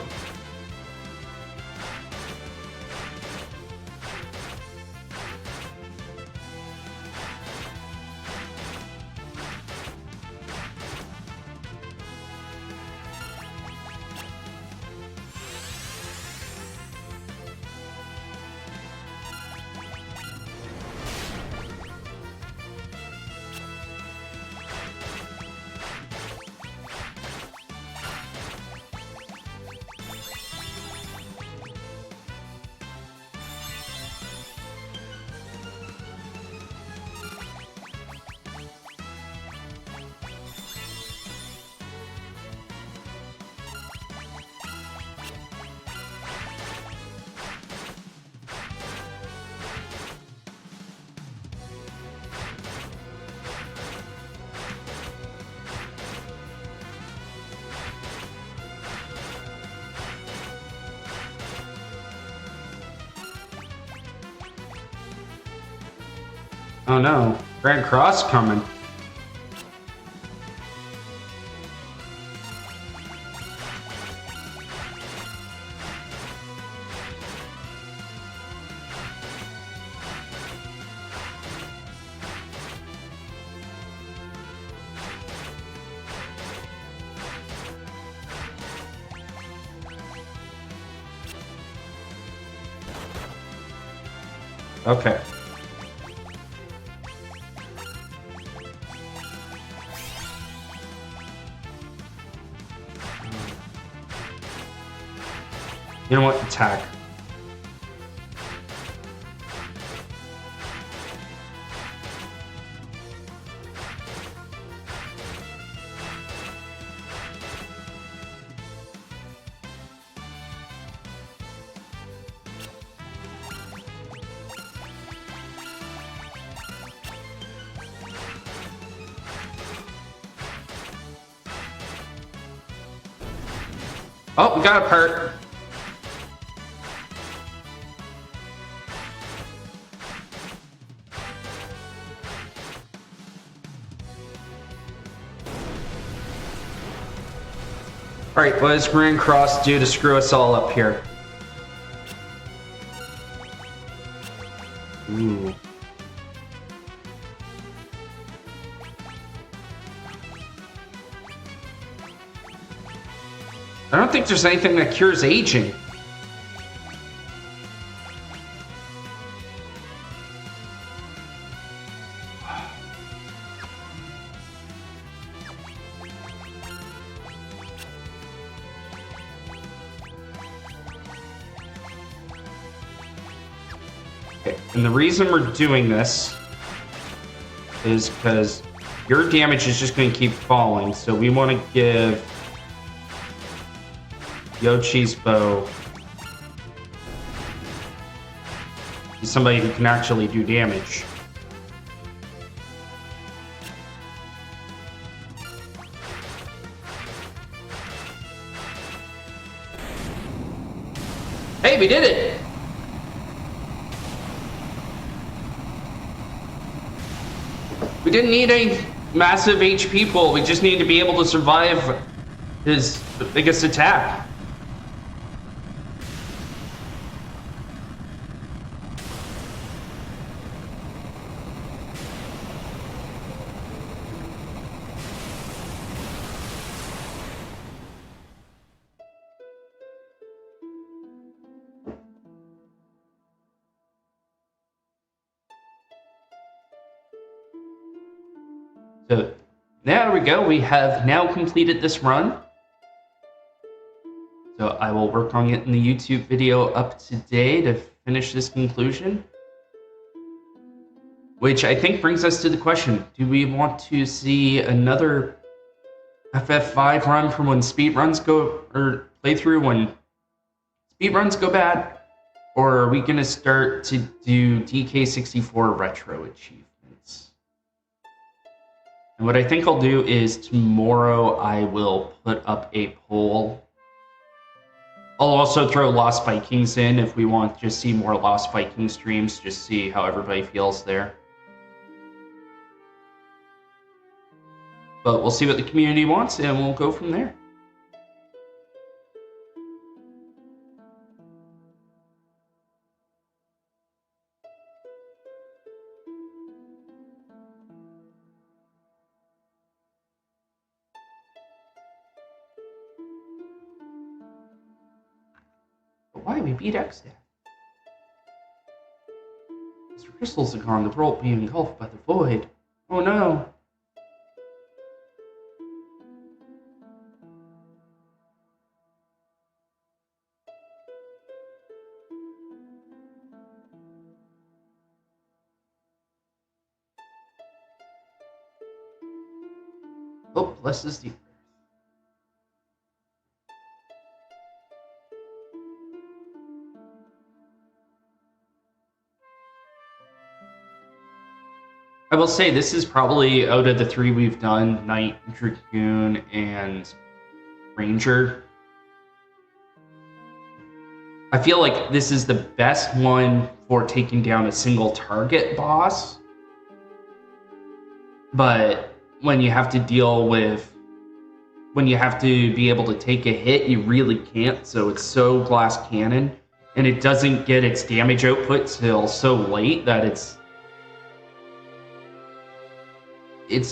[SPEAKER 1] Oh no, Grand Cross coming. Okay. You know what? Attack. Oh, we got a part. Alright, what does Grand Cross do to screw us all up here? Ooh. I don't think there's anything that cures aging. Okay, and the reason we're doing this is because your damage is just going to keep falling, so we want to give Yochi's bow to somebody who can actually do damage. Hey, we did it! We didn't need a massive HP pool, we just needed to be able to survive his biggest attack. So there we go, we have now completed this run. So I will work on getting the YouTube video up today to finish this conclusion. Which I think brings us to the question, do we want to see another FF5 run from when speedruns go, or playthrough when speedruns go bad? Or are we going to start to do DK64 retro achievements? And what I think I'll do is tomorrow I will put up a poll. I'll also throw Lost Vikings in if we want to just see more Lost Viking streams, just see how everybody feels there. But we'll see what the community wants and we'll go from there. Why? We beat X-Death. Mr. Crystals are gone, the world being engulfed by the void. Oh no. Hope blesses the earth. I will say this is probably out of the three we've done, Knight, Dragoon, and Ranger. I feel like this is the best one for taking down a single target boss. But when you have to deal with, when you have to be able to take a hit, you really can't. So it's so glass cannon, and it doesn't get its damage output till so late that it's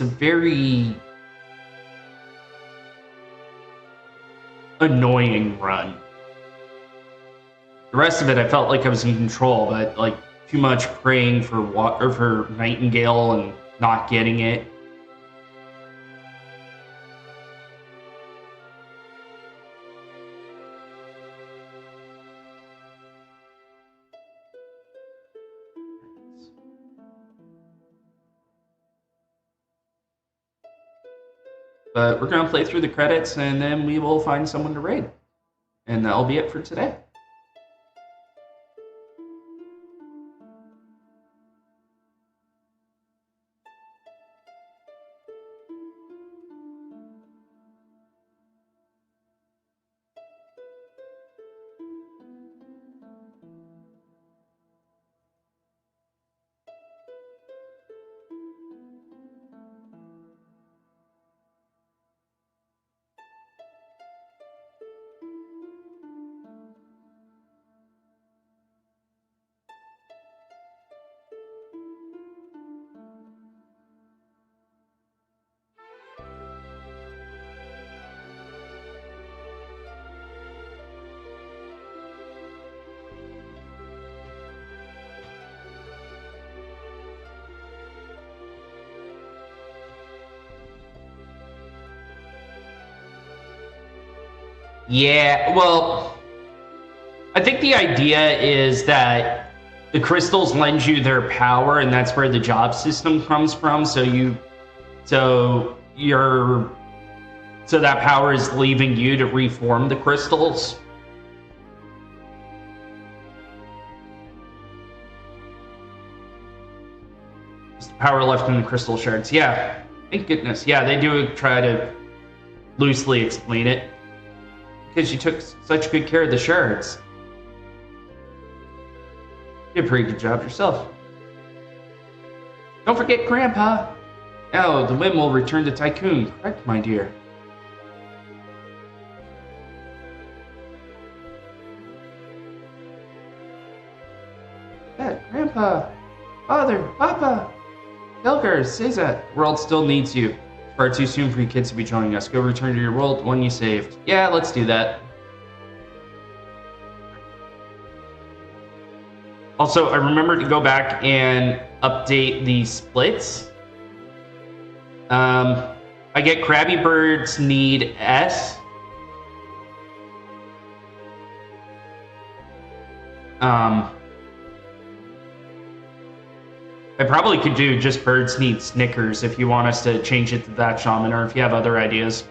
[SPEAKER 1] a very annoying run. The rest of it, I felt like I was in control, but like too much praying for for Nightingale and not getting it. But we're going to play through the credits, and then we will find someone to raid. And that'll be it for today. Yeah, well, I think the idea is that the crystals lend you their power, and that's where the job system comes from. So that power is leaving you to reform the crystals. It's the power left in the crystal shards. Yeah, thank goodness. Yeah, they do try to loosely explain it. Because you took such good care of the shards. You did a pretty good job yourself. Don't forget Grandpa. Now the whim will return to Tycoon. Correct, my dear. Dad, Grandpa, Father, Papa, Helger, Caesar. The world still needs you. Far too soon for you kids to be joining us. Go return to your world, one you saved. Yeah, let's do that. Also, I remembered to go back and update the splits. I get Krabby Birds need S. I probably could do just Birds Need Snickers if you want us to change it to that, Shaman, or if you have other ideas.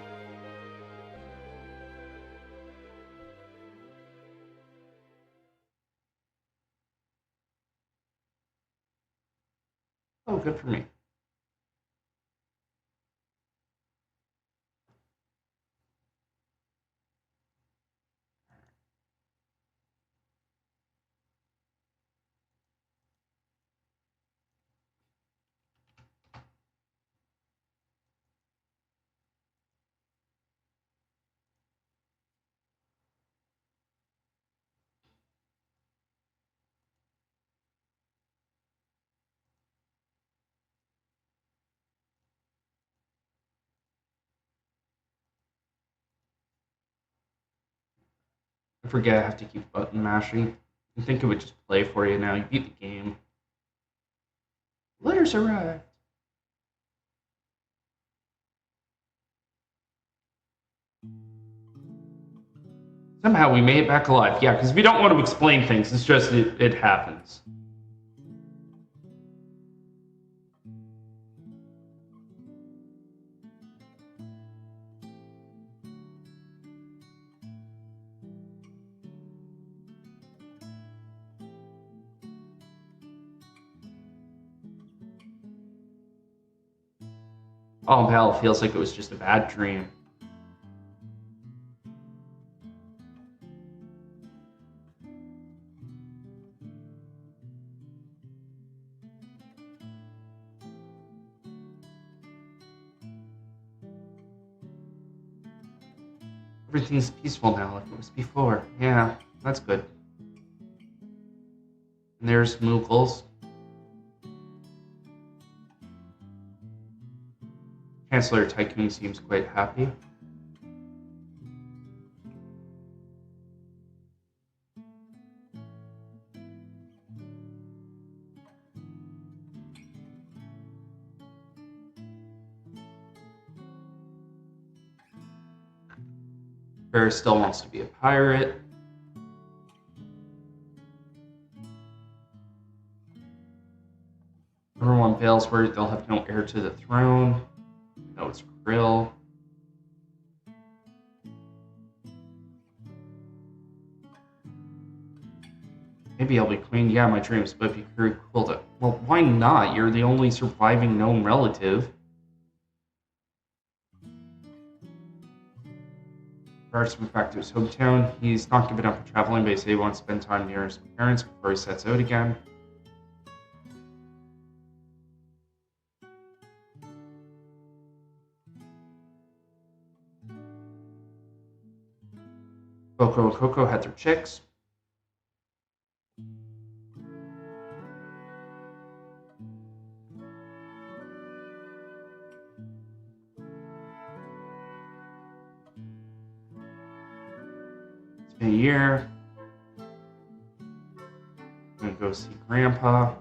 [SPEAKER 1] Oh, good for me. I forget I have to keep button mashing. I think it would just play for you now. You beat the game. Letters arrived. Somehow we made it back alive. Yeah, because we don't want to explain things. It's just it happens. Oh, hell, it feels like it was just a bad dream. Everything's peaceful now like it was before. Yeah, that's good. And there's Moogles. Chancellor Tycoon seems quite happy. Bear still wants to be a pirate. Everyone fails where they'll have no heir to the throne. No, it's Krill. Maybe I'll be queen. Yeah, my dreams, but it'd be very cool to... Well, why not? You're the only surviving known relative. Bart's moved back to his hometown. He's not given up on traveling, but he said he wants to spend time near his parents before he sets out again. Coco and Coco had their chicks. It's been a year. I'm gonna go see Grandpa.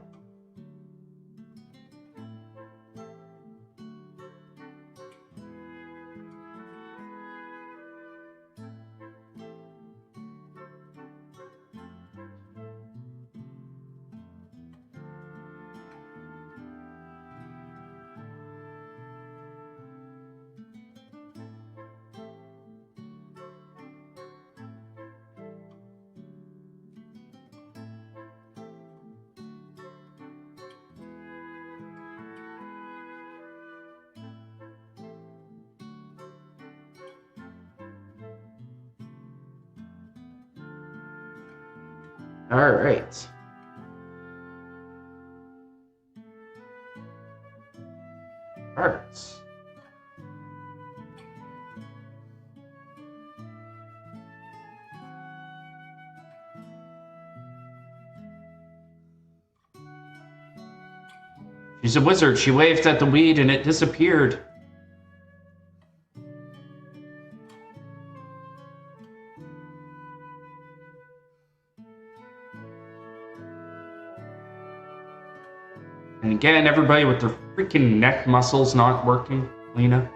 [SPEAKER 1] All right. Birds. She's a wizard. She waved at the weed and it disappeared. And again, everybody with their freaking neck muscles not working, Lena.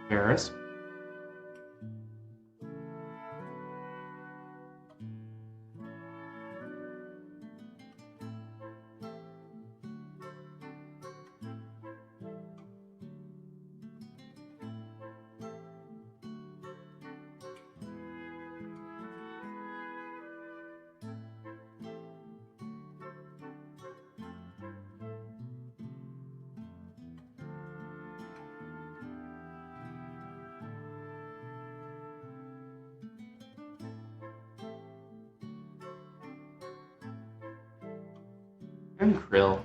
[SPEAKER 1] Paris. And Krill.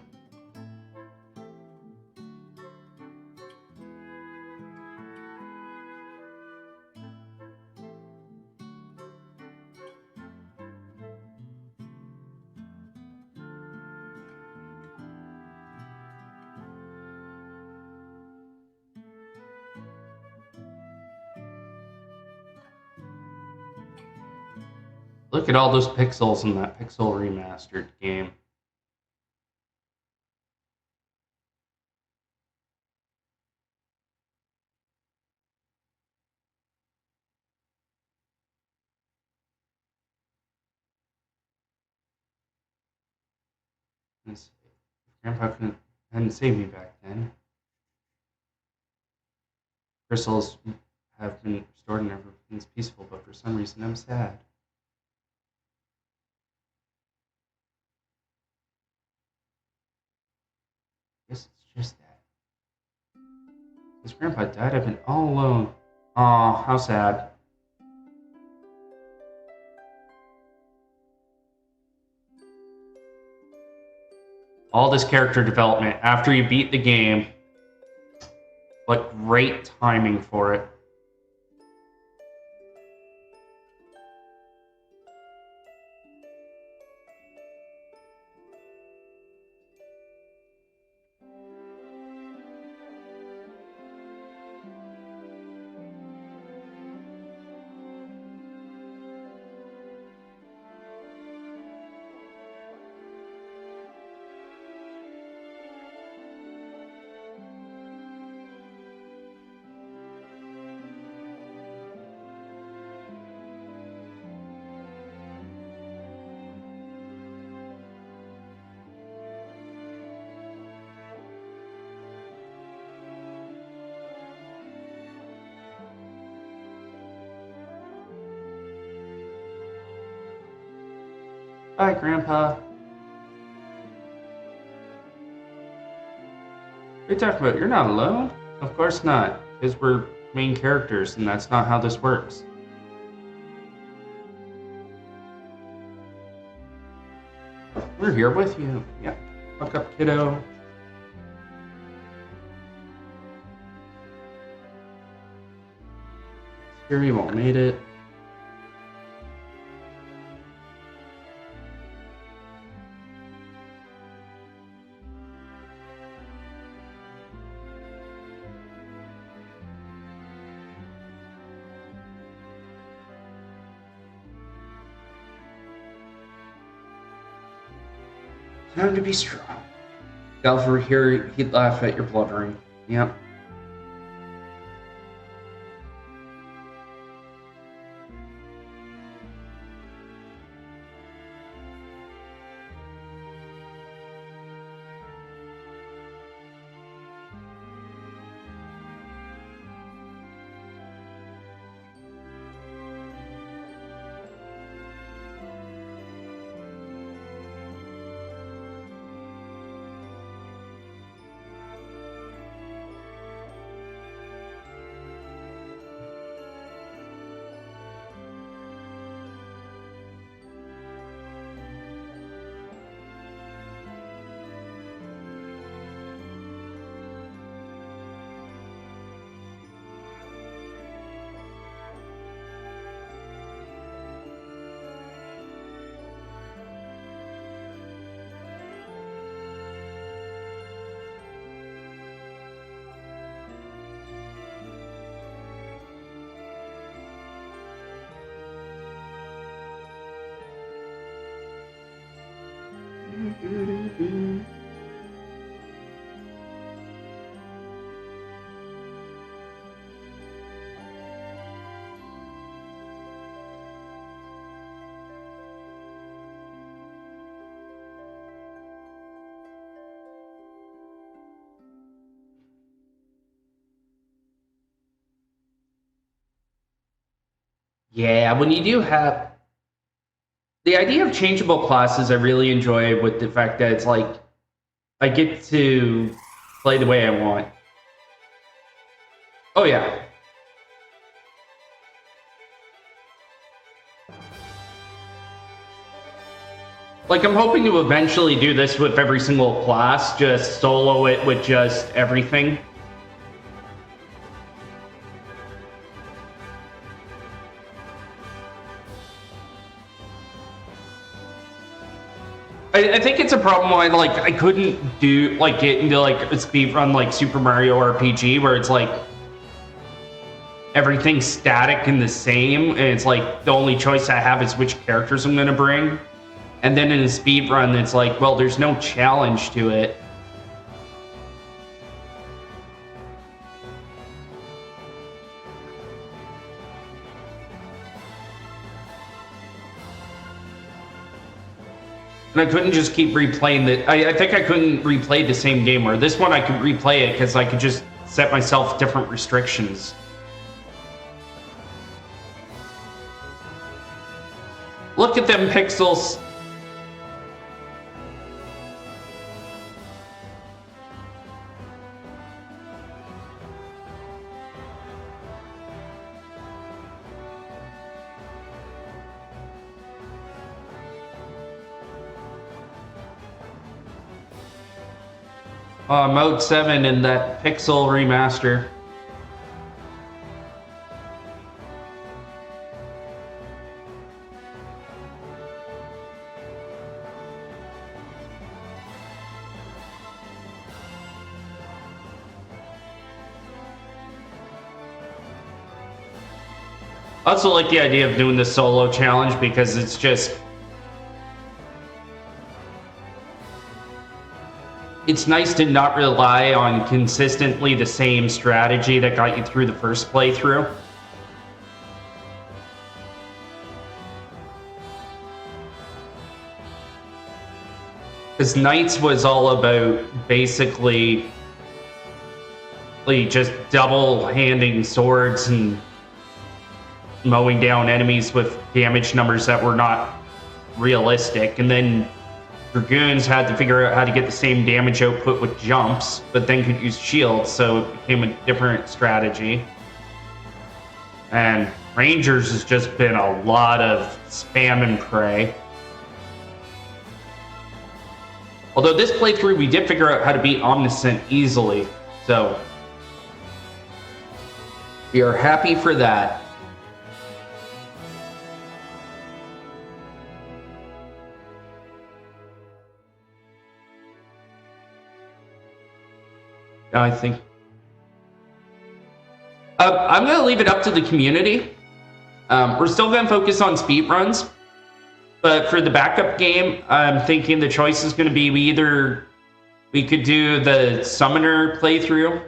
[SPEAKER 1] Look at all those pixels in that pixel remastered game. If Grandpa hadn't saved me back then. Crystals have been restored and everything's peaceful, but for some reason I'm sad. I guess it's just that. Since Grandpa died, I've been all alone. Aw, how sad. All this character development after you beat the game. What great timing for it. Bye, Grandpa. What are you talking about? You're not alone? Of course not, because we're main characters, and that's not how this works. We're here with you. Yeah. Fuck up, kiddo. Here you all made it. Time to be strong. Galver here, he'd laugh at your blubbering. Yep. Yeah, when you do have the idea of changeable classes, I really enjoy with the fact that it's like I get to play the way I want. Oh yeah. Like I'm hoping to eventually do this with every single class, just solo it with just everything. I think it's a problem why I couldn't do get into a speed run like Super Mario RPG where it's like everything's static and the same, and it's like the only choice I have is which characters I'm gonna bring. And then in a speed run, it's like, well, there's no challenge to it. And I couldn't just keep replaying the... I think I couldn't replay the same game, where this one I could replay it because I could just set myself different restrictions. Look at them pixels. Mode 7 in that pixel remaster. I also like the idea of doing the solo challenge because it's just... It's nice to not rely on consistently the same strategy that got you through the first playthrough. Because Knights was all about basically just double-handing swords and mowing down enemies with damage numbers that were not realistic. And then Dragoons had to figure out how to get the same damage output with jumps, but then could use shields, so it became a different strategy. And Rangers has just been a lot of spam and pray. Although this playthrough, we did figure out how to beat Omniscient easily, so we are happy for that. I think I'm going to leave it up to the community. We're still going to focus on speedruns, but for the backup game, I'm thinking the choice is going to be we could do the Summoner playthrough,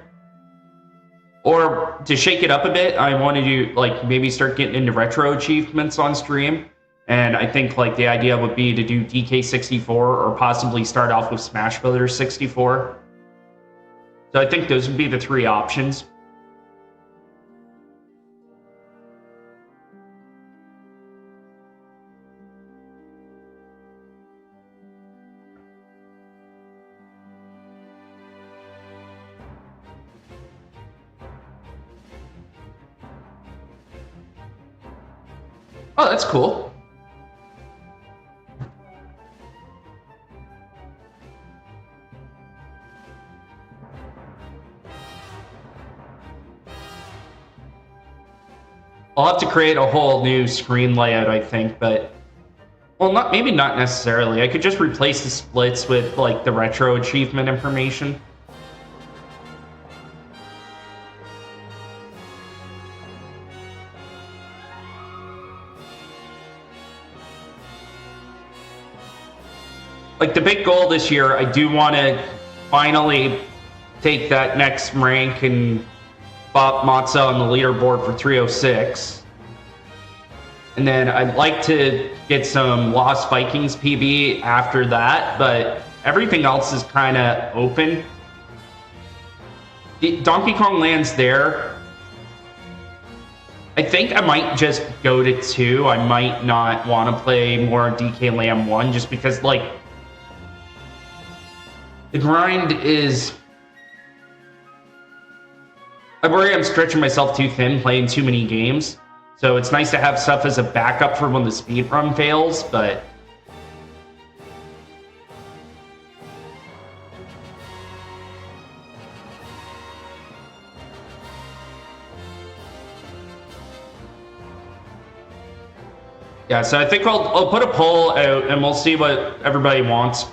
[SPEAKER 1] or to shake it up a bit, I want to do like maybe start getting into retro achievements on stream. And I think like the idea would be to do DK64 or possibly start off with Smash Brothers 64. So I think those would be the three options. Oh, that's cool. I'll have to create a whole new screen layout, I think, but well, maybe not necessarily. I could just replace the splits with like the retro achievement information. Like the big goal this year, I do want to finally take that next rank and bop Matza on the leaderboard for 306. And then I'd like to get some Lost Vikings PB after that, but everything else is kind of open. Donkey Kong Land's there. I think I might just go to 2. I might not want to play more DK Land 1 just because, like, the grind is... I worry I'm stretching myself too thin playing too many games. So it's nice to have stuff as a backup for when the speedrun fails, but... yeah, so I think I'll put a poll out and we'll see what everybody wants.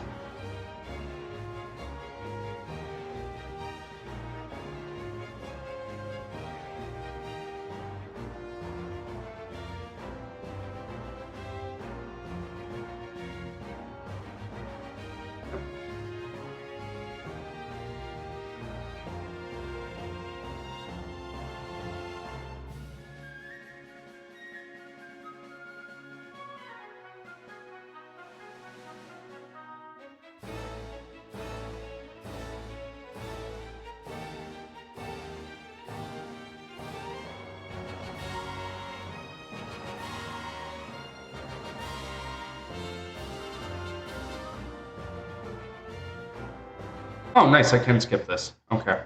[SPEAKER 1] Oh, nice. I can skip this. Okay. I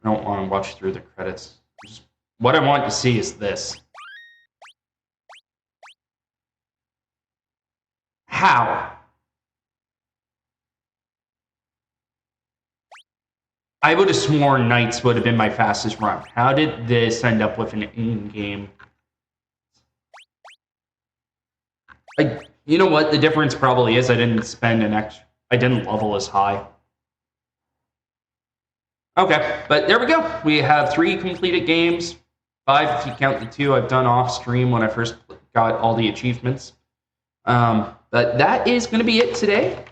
[SPEAKER 1] don't want to watch through the credits. What I want to see is this. How? I would have sworn Knights would have been my fastest run. How did this end up with an in-game? You know what? The difference probably is I didn't spend an extra... I didn't level as high. Okay, but there we go. We have 3 completed games. 5 if you count the 2 I've done off stream when I first got all the achievements. But that is going to be it today.